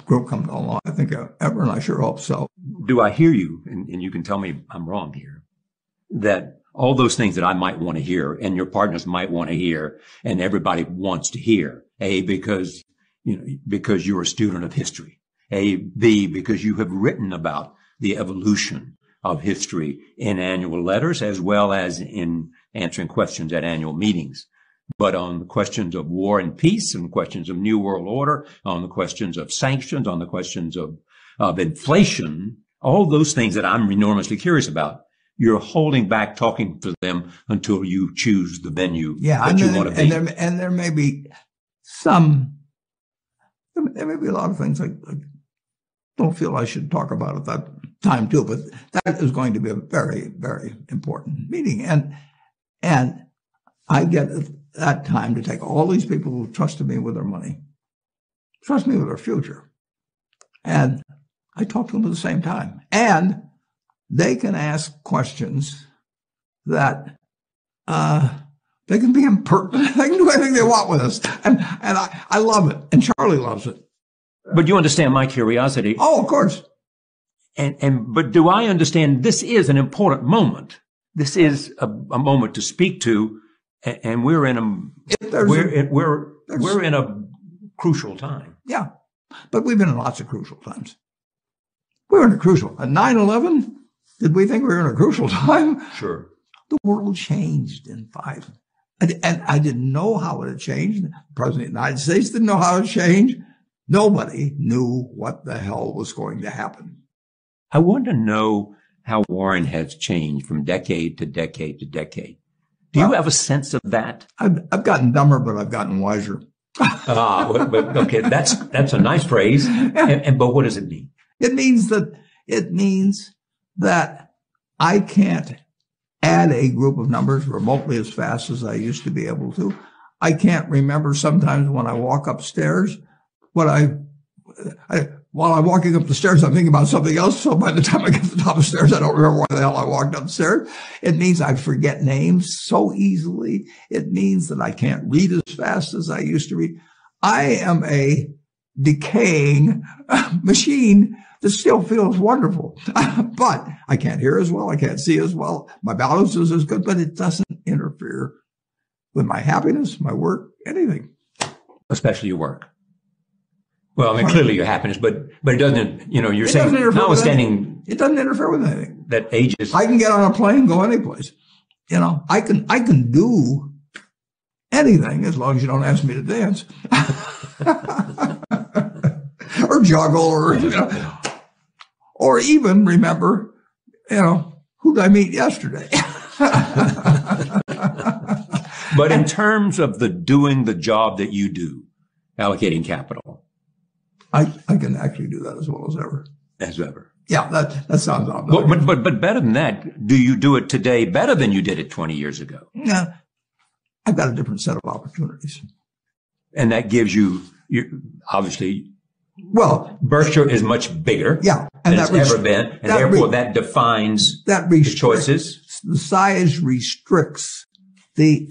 group come along, I think, ever, and I sure hope so. Do I hear you, and you can tell me I'm wrong here, that all those things that I might want to hear and your partners might want to hear and everybody wants to hear, A, because you're a student of history, A, B, because you have written about the evolution of history in annual letters as well as in answering questions at annual meetings. But on the questions of war and peace, and questions of new world order, on the questions of sanctions, on the questions of inflation, all those things that I'm enormously curious about, you're holding back talking to them until you choose the venue that you want to be. And there may be there may be a lot of things I don't feel I should talk about at that time too, but that is going to be a very, very important meeting. And I get that time to take all these people who trusted me with their money, trust me with their future, and I talk to them at the same time. And they can ask questions that they can be impertinent. They can do anything they want with us. And I love it. And Charlie loves it. But you understand my curiosity. Oh, of course. But do I understand this is an important moment? This is a moment to speak to. And we're in a crucial time. Yeah. But we've been in lots of crucial times. We were in a crucial. At 9/11, did we think we were in a crucial time? Sure. The world changed in 5. And I didn't know how it had changed. The President of the United States didn't know how it changed. Nobody knew what the hell was going to happen. I want to know how Warren has changed from decade to decade to decade. Do you have a sense of that? I've gotten dumber, but I've gotten wiser. Okay, that's a nice phrase. But what does it mean? It means that I can't add a group of numbers remotely as fast as I used to be able to. I can't remember sometimes when I walk upstairs while I'm walking up the stairs, I'm thinking about something else. So by the time I get to the top of the stairs, I don't remember why the hell I walked upstairs. It means I forget names so easily. It means that I can't read as fast as I used to read. I am a decaying machine that still feels wonderful, but I can't hear as well. I can't see as well. My balance is as good, but it doesn't interfere with my happiness, my work, anything. Especially your work. Well, I mean, clearly your happiness, but it doesn't, you're saying, notwithstanding. It doesn't interfere with anything. That ages. I can get on a plane, go anyplace. I can do anything as long as you don't ask me to dance. Or juggle or even remember, who did I meet yesterday? But in terms of doing the job that you do, allocating capital. I can actually do that as well as ever. As ever. Yeah, that sounds obvious. But better than that, do you do it today better than you did it 20 years ago? Yeah. I've got a different set of opportunities. And that gives you obviously, well, Berkshire is much bigger than it's ever been, and therefore that defines the choices. The size restricts the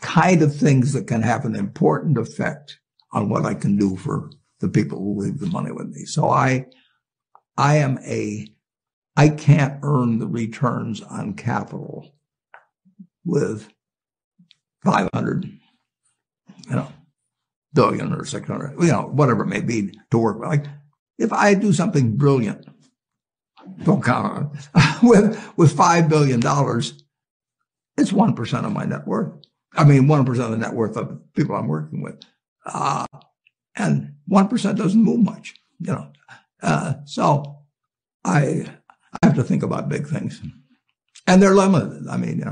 kind of things that can have an important effect on what I can do for the people who leave the money with me. So I can't earn the returns on capital with 500, billion or 600, whatever it may be to work with. Like if I do something brilliant, don't count on it, with $5 billion, it's 1% of my net worth. I mean, 1% of the net worth of the people I'm working with. And 1% doesn't move much, so I have to think about big things, and they're limited. I mean,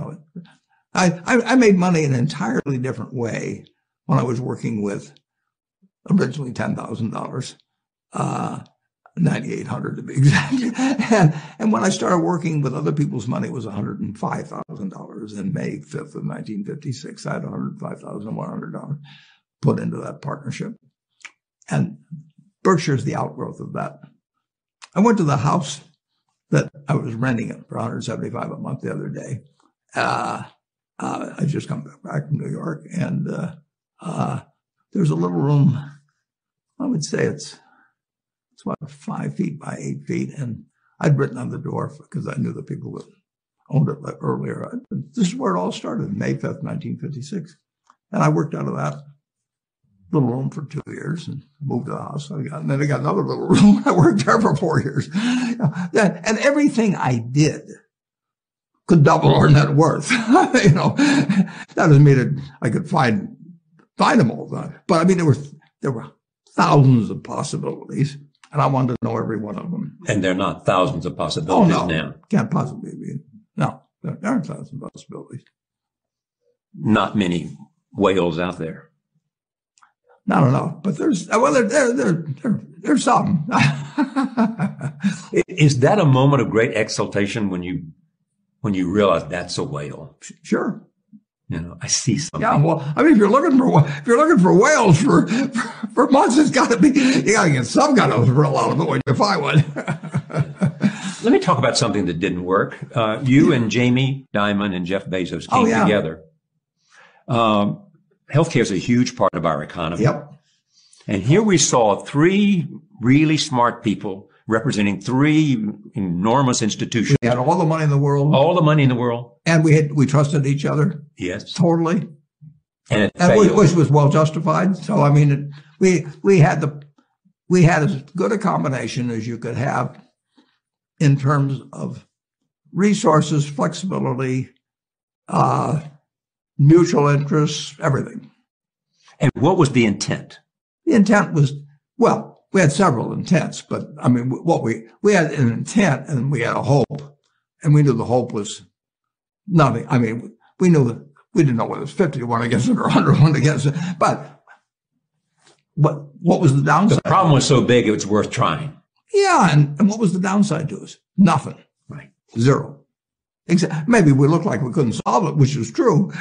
I made money in an entirely different way when I was working with originally $10,000, $9,800 to be exact. And when I started working with other people's money, it was $105,000. And May 5th of 1956, I had $105,100 put into that partnership. And Berkshire's the outgrowth of that. I went to the house that I was renting it for $175 a month the other day. I just come back from New York, and there's a little room. I would say it's about 5 feet by 8 feet, and I'd written on the door because I knew the people that owned it earlier. This is where it all started, May 5th, 1956, and I worked out of that little room for 2 years and moved to the house. And then I got another little room. I worked there for 4 years, and everything I did could double our net worth. That doesn't mean that I could find them all the time. But I mean, there were thousands of possibilities, and I wanted to know every one of them. And they're not thousands of possibilities now. Can't possibly be. No, there aren't thousands of possibilities. Not many whales out there. Not enough, but there's some. Is that a moment of great exultation when you realize that's a whale? Sure. I see something. Yeah, well, I mean, if you're looking for whales for months, you got to get some kind of thrill out of it when you find one. Let me talk about something that didn't work. You and Jamie Dimon and Jeff Bezos came together. Healthcare is a huge part of our economy. Yep. And here we saw 3 really smart people representing 3 enormous institutions. We had all the money in the world. All the money in the world. And we trusted each other. Yes. Totally. And which was well justified. So, I mean, we had as good a combination as you could have in terms of resources, flexibility, mutual interests, everything. And what was the intent? The intent was, well, we had several intents, but I mean, we had an intent and we had a hope, and we knew the hope was nothing. I mean, we didn't know whether it was 50 to 1 against it or 100 to 1 against it, but what was the downside? The problem was so big it was worth trying. Yeah, and what was the downside to us? Nothing. Right. Zero. Maybe we looked like we couldn't solve it, which is true,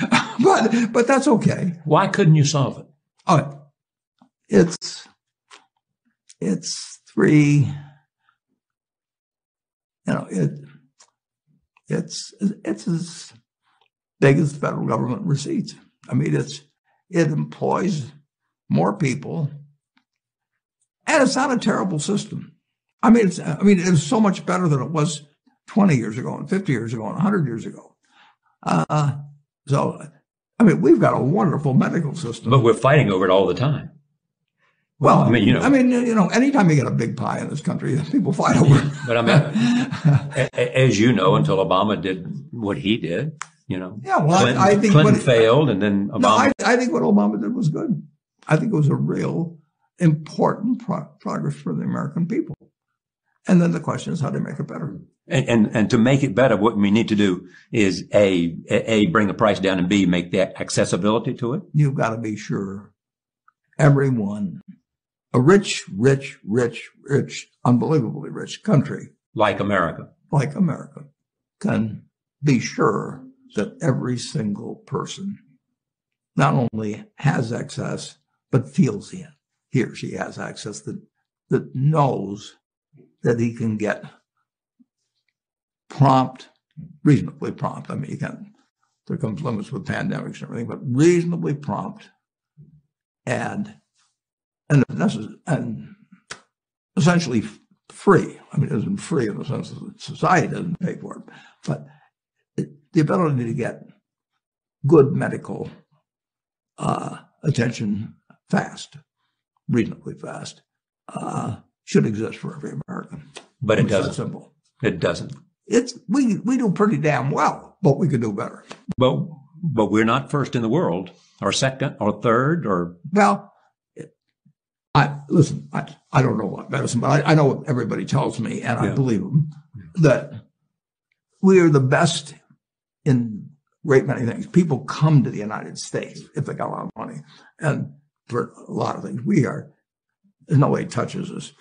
but that's okay. Why couldn't you solve it? Oh, it's three, it's as big as the federal government receipts. I mean, it employs more people, and it's not a terrible system. I mean, it's so much better than it was 20 years ago and 50 years ago and 100 years ago. So, I mean, we've got a wonderful medical system. But we're fighting over it all the time. Well, anytime you get a big pie in this country, people fight over it. But I mean, as you know, until Obama did what he did, Yeah, well, I think Clinton failed, and then Obama. No, I think what Obama did was good. I think it was a real important progress for the American people. And then the question is how to make it better. And to make it better, what we need to do is A, bring the price down, and B, make the accessibility to it. You've got to be sure everyone, a rich, unbelievably rich country like America, can be sure that every single person not only has access, but feels he or she has access, that knows that he can get reasonably prompt. I mean, there comes limits with pandemics and everything, but reasonably prompt and essentially free. I mean, it isn't free in the sense that society doesn't pay for it, but the ability to get good medical attention reasonably fast, should exist for every American. But it doesn't. Simple. It doesn't. We do pretty damn well, but we could do better. But we're not first in the world, or second, or third, or well. I don't know what medicine, but I know what everybody tells me, and I believe them, that we are the best in a great many things. People come to the United States if they got a lot of money, and for a lot of things, there's no way it touches us,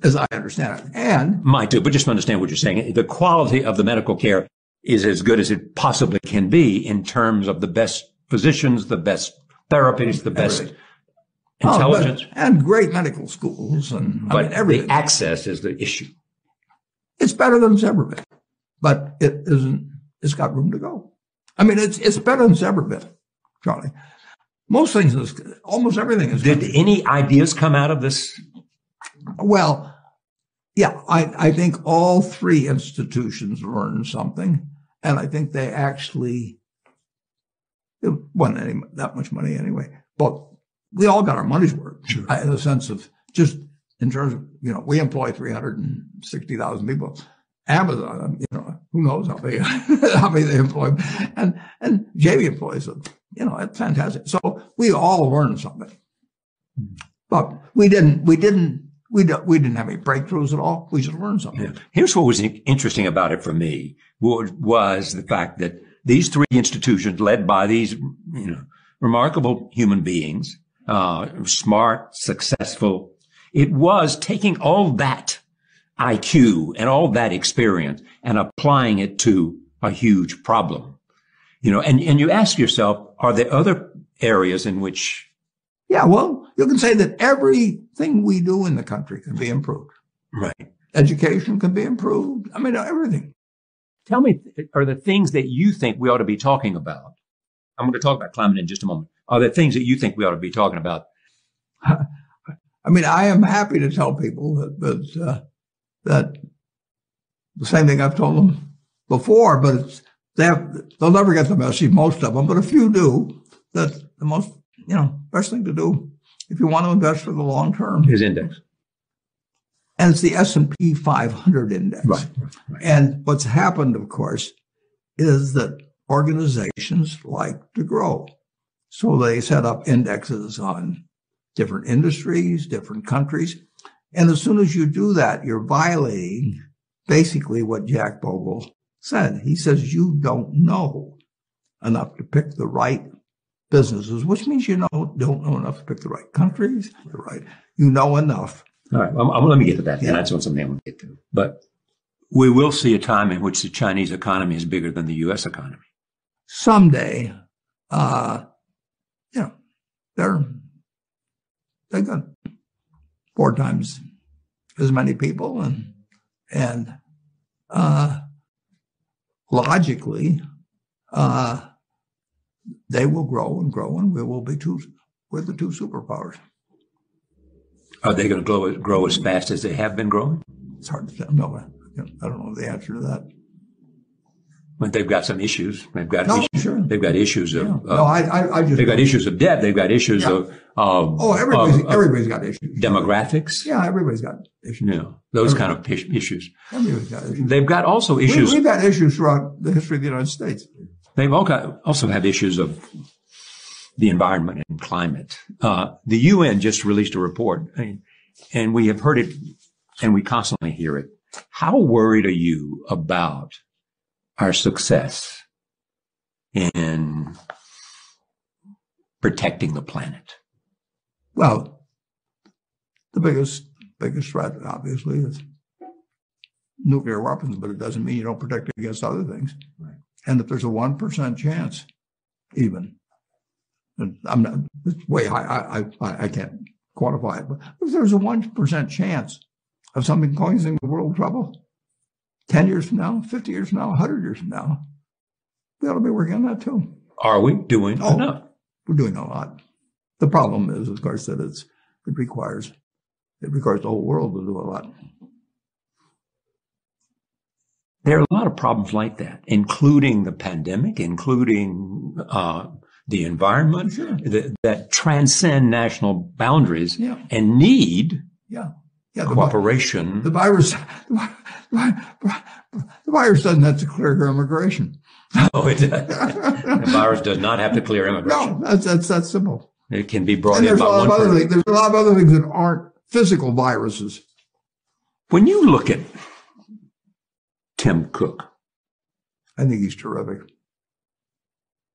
as I understand it. And mine too, but just to understand what you're saying, the quality of the medical care is as good as it possibly can be in terms of the best physicians, the best therapies, the best intelligence, and great medical schools, and everything. The access is the issue. It's better than it's ever been, but it isn't. It's got room to go. I mean, it's better than it's ever been, Charlie. Almost everything is. Did any ideas come out of this? Well, yeah, I think all three institutions learned something, and I think they actually, it wasn't that much money anyway, but we all got our money's worth, sure. In the sense of just in terms of, we employ 360,000 people. Amazon, who knows how many they employ, and JV employs them. It's fantastic. So we all learned something, but we didn't have any breakthroughs at all. We just learned something. Yeah. Here's what was interesting about it for me was the fact that these three institutions, led by these, remarkable human beings, smart, successful, it was taking all that IQ and all that experience and applying it to a huge problem, and you ask yourself, are there other areas in which? Yeah, well, you can say that everything we do in the country can be improved. Right. Education can be improved. I mean, everything. Tell me, are there things that you think we ought to be talking about? I'm going to talk about climate in just a moment. Are there things that you think we ought to be talking about? I mean, I am happy to tell people that the same thing I've told them before, but they'll never get the message, most of them, but a few do, that the most, best thing to do if you want to invest for the long term. His index. And it's the S&P 500 index. Right. And what's happened, of course, is that organizations like to grow. So they set up indexes on different industries, different countries. And as soon as you do that, you're violating basically what Jack Bogle said. He says you don't know enough to pick the right businesses, which means you don't know enough to pick the right countries, you know enough. All right. Well, let me get to that. Yeah. That's something I want to get to. But we will see a time in which the Chinese economy is bigger than the U.S. economy. Someday, they got 4 times as many people, and logically, they will grow and grow, and we're the 2 superpowers. Are they going to grow as fast as they have been growing? It's hard to tell. No, I don't know the answer to that. But they've got some issues. They've got issues. Sure. They've got issues of. They've got issues of debt. They've got issues of. Everybody's got issues. Demographics. Yeah, everybody's got issues. Yeah, those kind of issues. Everybody's got issues. They've got also issues. We've had issues throughout the history of the United States. They've also had issues of the environment and climate. The UN just released a report, and we have heard it, and we constantly hear it. How worried are you about our success in protecting the planet? Well, the biggest threat, obviously, is nuclear weapons, but it doesn't mean you don't protect against other things. Right. And if there's a 1% chance, even, and I'm not, it's way high, I can't quantify it, but if there's a 1% chance of something causing the world trouble, 10 years from now, 50 years from now, 100 years from now, we ought to be working on that too. Are we doing enough? We're doing a lot. The problem is, of course, that it requires the whole world to do a lot. There are a lot of problems like that, including the pandemic, including the environment, sure, that transcend national boundaries, yeah, and need, yeah, cooperation. The virus doesn't have to clear your immigration. No, it doesn't. The virus does not have to clear immigration. No, that's that simple. It can be brought in by one person. There's a lot of other things that aren't physical viruses. When you look at Tim Cook, I think he's terrific.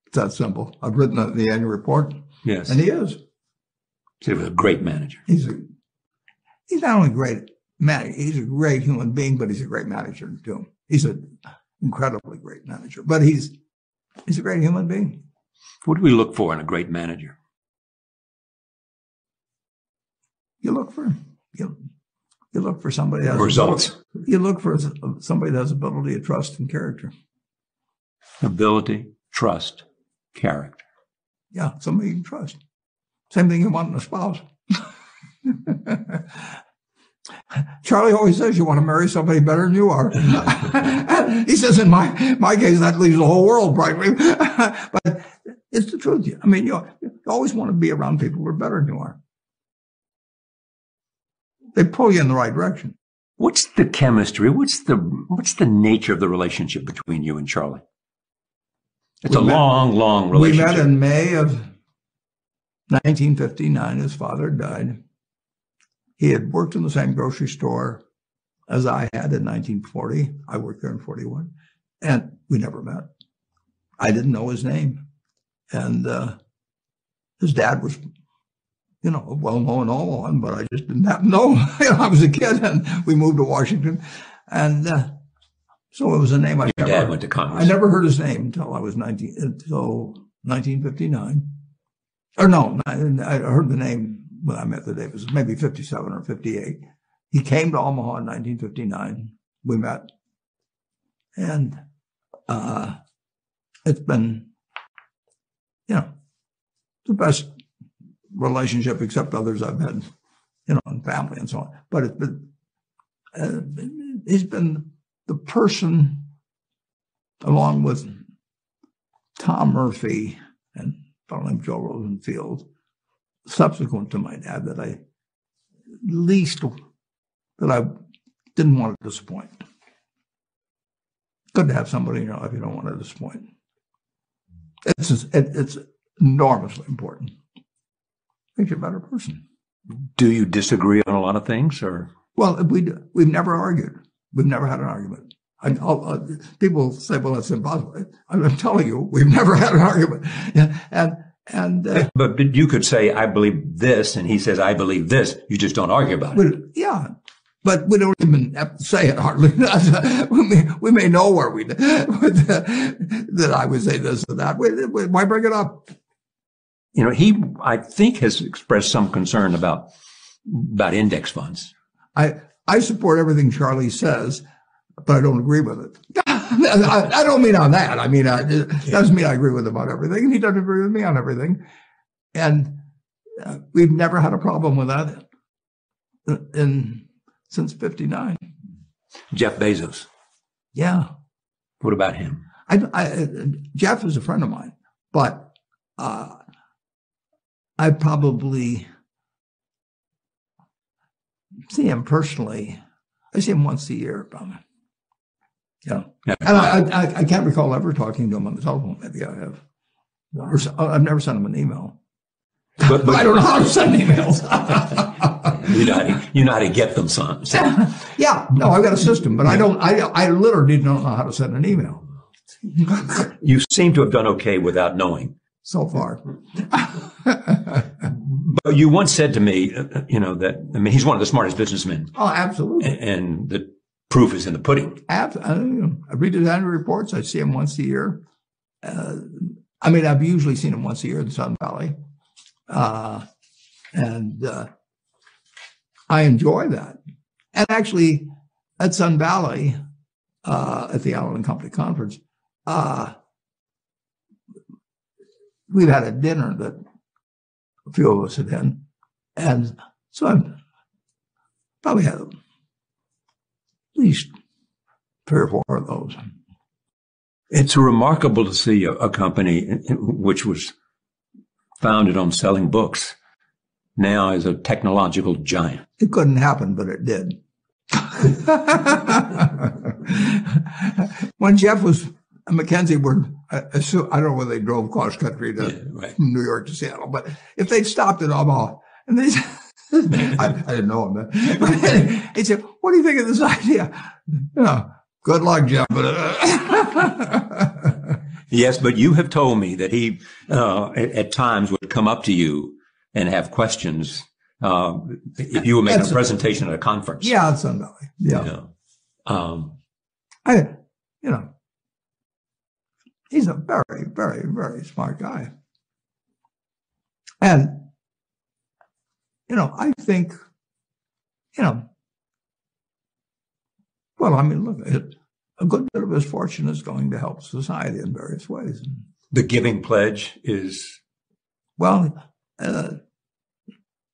It's that simple. I've written that in the annual report. Yes. And he is. He was a great manager. He's not only a great manager, he's a great human being, but he's a great manager too. He's an incredibly great manager, but he's a great human being. What do we look for in a great manager? You look for somebody that has results. You look for somebody that has ability, trust, and character. Ability, trust, character. Yeah, somebody you can trust. Same thing you want in a spouse. Charlie always says you want to marry somebody better than you are. He says in my case that leaves the whole world practically. But it's the truth. I mean, you always want to be around people who are better than you are. They pull you in the right direction. What's the chemistry? What's the nature of the relationship between you and Charlie? It's a long relationship. We met in May of 1959. His father died. He had worked in the same grocery store as I had in 1940. I worked there in 41. And we never met. I didn't know his name. And his dad was, well known and all on, but I just didn't happen to know. I was a kid and we moved to Washington. And so it was a name Your dad went to Congress. I never heard his name until 1959. Or no, I heard the name when I met the day. It was maybe 57 or 58. He came to Omaha in 1959. We met. And it's been, the best relationship, except others I've had, in family and so on. But it's been, he's been the person, along with Tom Murphy and a fellow named Joe Rosenfield, subsequent to my dad that I didn't want to disappoint. Good to have somebody in your life you don't want to disappoint. It's enormously important. Makes you a better person. Do you disagree on a lot of things, or? Well, we've never argued. We've never had an argument. People say, "Well, it's impossible." I'm telling you, we've never had an argument. But you could say, "I believe this," and he says, "I believe this." You just don't argue about it. Yeah, but we don't even have to say it hardly. We may know where that I would say this or that. Why bring it up? You know, he, I think, has expressed some concern about index funds. I support everything Charlie says, but I don't agree with it. I don't mean on that. I mean, it doesn't mean I agree with him on everything, and he doesn't agree with me on everything. And we've never had a problem with that since '59. Jeff Bezos. Yeah. What about him? Jeff is a friend of mine, but I probably see him personally. I see him once a year, probably. Yeah. And I can't recall ever talking to him on the telephone. Maybe I have. I've never sent him an email. But I don't know how to send emails. You know how to get them sent. Yeah. No, I've got a system, but I literally don't know how to send an email. You seem to have done okay without knowing. So far. But you once said to me, that, I mean, he's one of the smartest businessmen. Oh, absolutely. And the proof is in the pudding. I read his annual reports. I see him once a year. I've usually seen him once a year in Sun Valley. And I enjoy that. And actually, at Sun Valley, at the Allen & Company conference, we've had a dinner that a few of us had in. And so I've probably had at least 3 or 4 of those. It's remarkable to see a company which was founded on selling books now is a technological giant. It couldn't happen, but it did. When Jeff was at McKinsey, I don't know whether they drove cross country from New York to Seattle, but if they'd stopped at Omaha, and they said, I didn't know him then. He said, "What do you think of this idea?" Good luck, Jeff. Yes, but you have told me that he, at times, would come up to you and have questions if you were making a presentation at a conference. Yeah, it's Sun Valley. Yeah. He's a very, very, very smart guy. And, I think, look, a good bit of his fortune is going to help society in various ways. The giving pledge is? Well,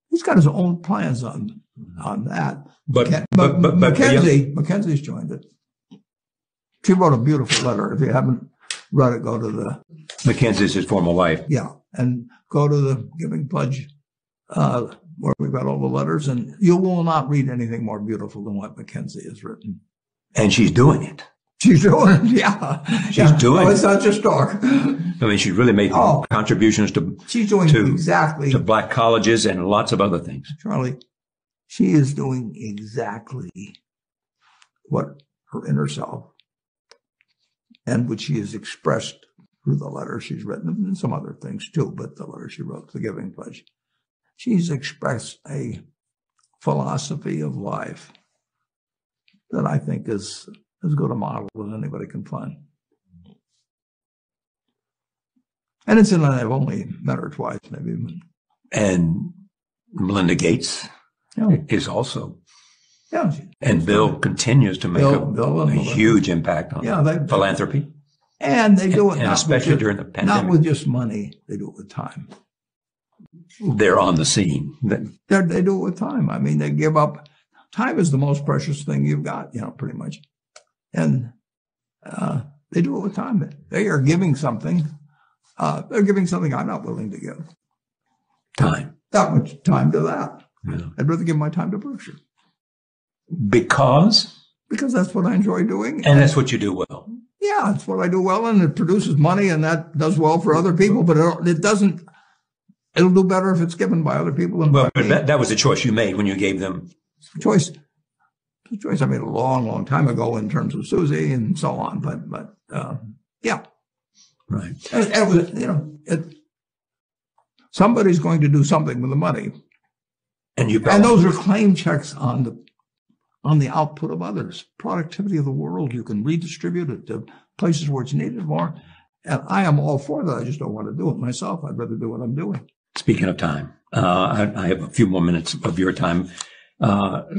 he's got his own plans on that. But McKenzie's joined it. She wrote a beautiful letter. If you haven't read it, go to the... McKenzie's his former wife. Yeah, and go to the Giving Pledge, where we've got all the letters, and you will not read anything more beautiful than what McKenzie has written. And she's doing it. She's doing it, yeah. She's doing it. It's not just talk. I mean, she's really made contributions to... She's doing exactly... to black colleges and lots of other things. Charlie, she is doing exactly what her inner self, and which she has expressed through the letter she's written, and some other things too, but the letter she wrote, The Giving Pledge. She's expressed a philosophy of life that I think is as good a model as anybody can find. And it's I've only met her twice, maybe. And Melinda Gates is also. Yeah. And Bill continues to make a huge impact on philanthropy. And they do it, and especially during the pandemic. Not with just money, they do it with time. They're on the scene. They do it with time. I mean, they give up. Time is the most precious thing you've got, pretty much. And they do it with time. They are giving something. They're giving something I'm not willing to give. time. that much time to that. Yeah. I'd rather give my time to Berkshire. Because that's what I enjoy doing. And that's what you do well. Yeah, it's what I do well, and it produces money, and that does well for other people, but it doesn't. It'll do better if it's given by other people. Than Well, by me. that was a choice you made when you gave them. The choice I made a long, long time ago in terms of Susie and so on. But yeah. Right. And it was, somebody's going to do something with the money. And those are claim checks on the output of others. Productivity of the world, you can redistribute it to places where it's needed more. And I am all for that. I just don't want to do it myself. I'd rather do what I'm doing. Speaking of time, I have a few more minutes of your time.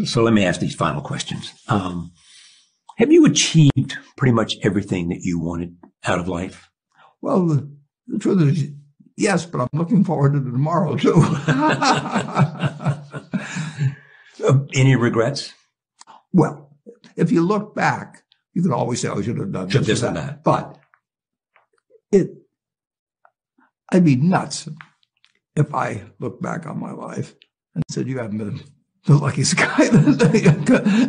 So let me ask these final questions. Have you achieved pretty much everything that you wanted out of life? Well, the truth is, yes, but I'm looking forward to tomorrow too. Any regrets? Well, if you look back, you can always say, "Oh, I should have done this and that." But I'd be nuts if I look back on my life and said, "You haven't been the luckiest guy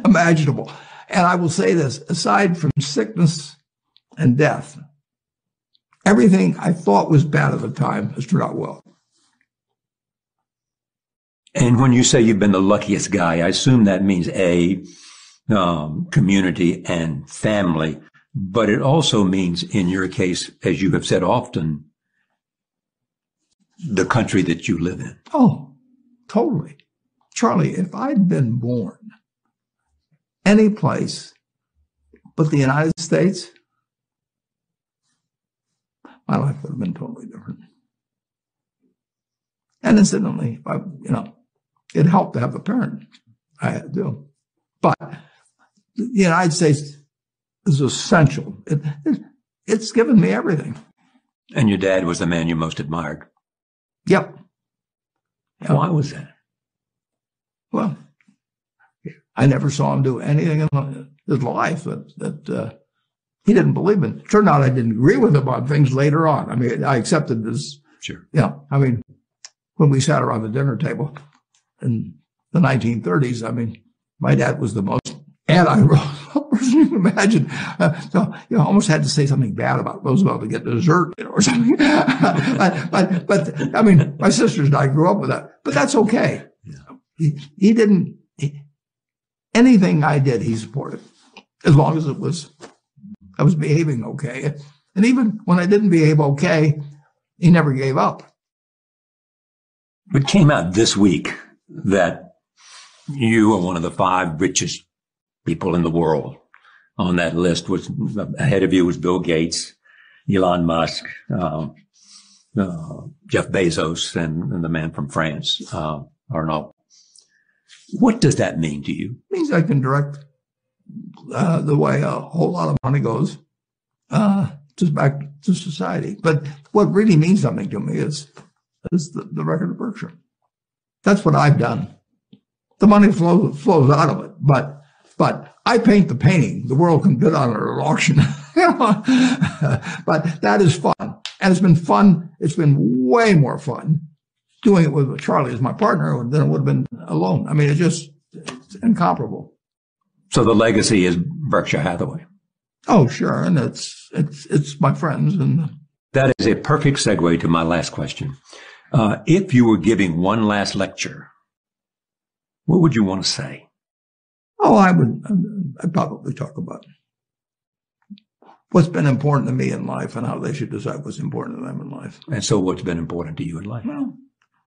imaginable." And I will say this: aside from sickness and death, everything I thought was bad at the time has turned out well. And when you say you've been the luckiest guy, I assume that means community and family, but it also means, in your case, as you have said often, the country that you live in. Oh, totally. Charlie, if I'd been born any place but the United States, my life would have been totally different. And incidentally, it helped to have a parent. I had to. But the United States is essential. It's given me everything. And your dad was the man you most admired. Yep. Why was that? Well, I never saw him do anything in his life that he didn't believe in. It turned out I didn't agree with him on things later on. I mean, I accepted this. Sure. I mean, when we sat around the dinner table in the 1930s, my dad was the most anti-Roosevelt person you can imagine. So you almost had to say something bad about Roosevelt to get dessert, or something. but my sisters and I grew up with that. But that's okay. Yeah. He didn't. Anything I did, he supported, as long as I was behaving okay. And even when I didn't behave okay, he never gave up. It came out this week that you are one of the 5 richest people in the world. On that list was ahead of you was Bill Gates, Elon Musk, Jeff Bezos, and the man from France, Arnaud. What does that mean to you? It means I can direct the way a whole lot of money goes just back to society. But what really means something to me is the record of Berkshire. That's what I've done. The money flows out of it, but I paint the painting. The world can bid on it at auction. But that is fun, and it's been fun. It's been way more fun doing it with Charlie as my partner than it would have been alone. It's incomparable. So the legacy is Berkshire Hathaway. Oh, sure, and it's my friends, and that is a perfect segue to my last question. If you were giving one last lecture, what would you want to say? Oh, I'd probably talk about what's been important to me in life and how they should decide what's important to them in life. And so what's been important to you in life? Well,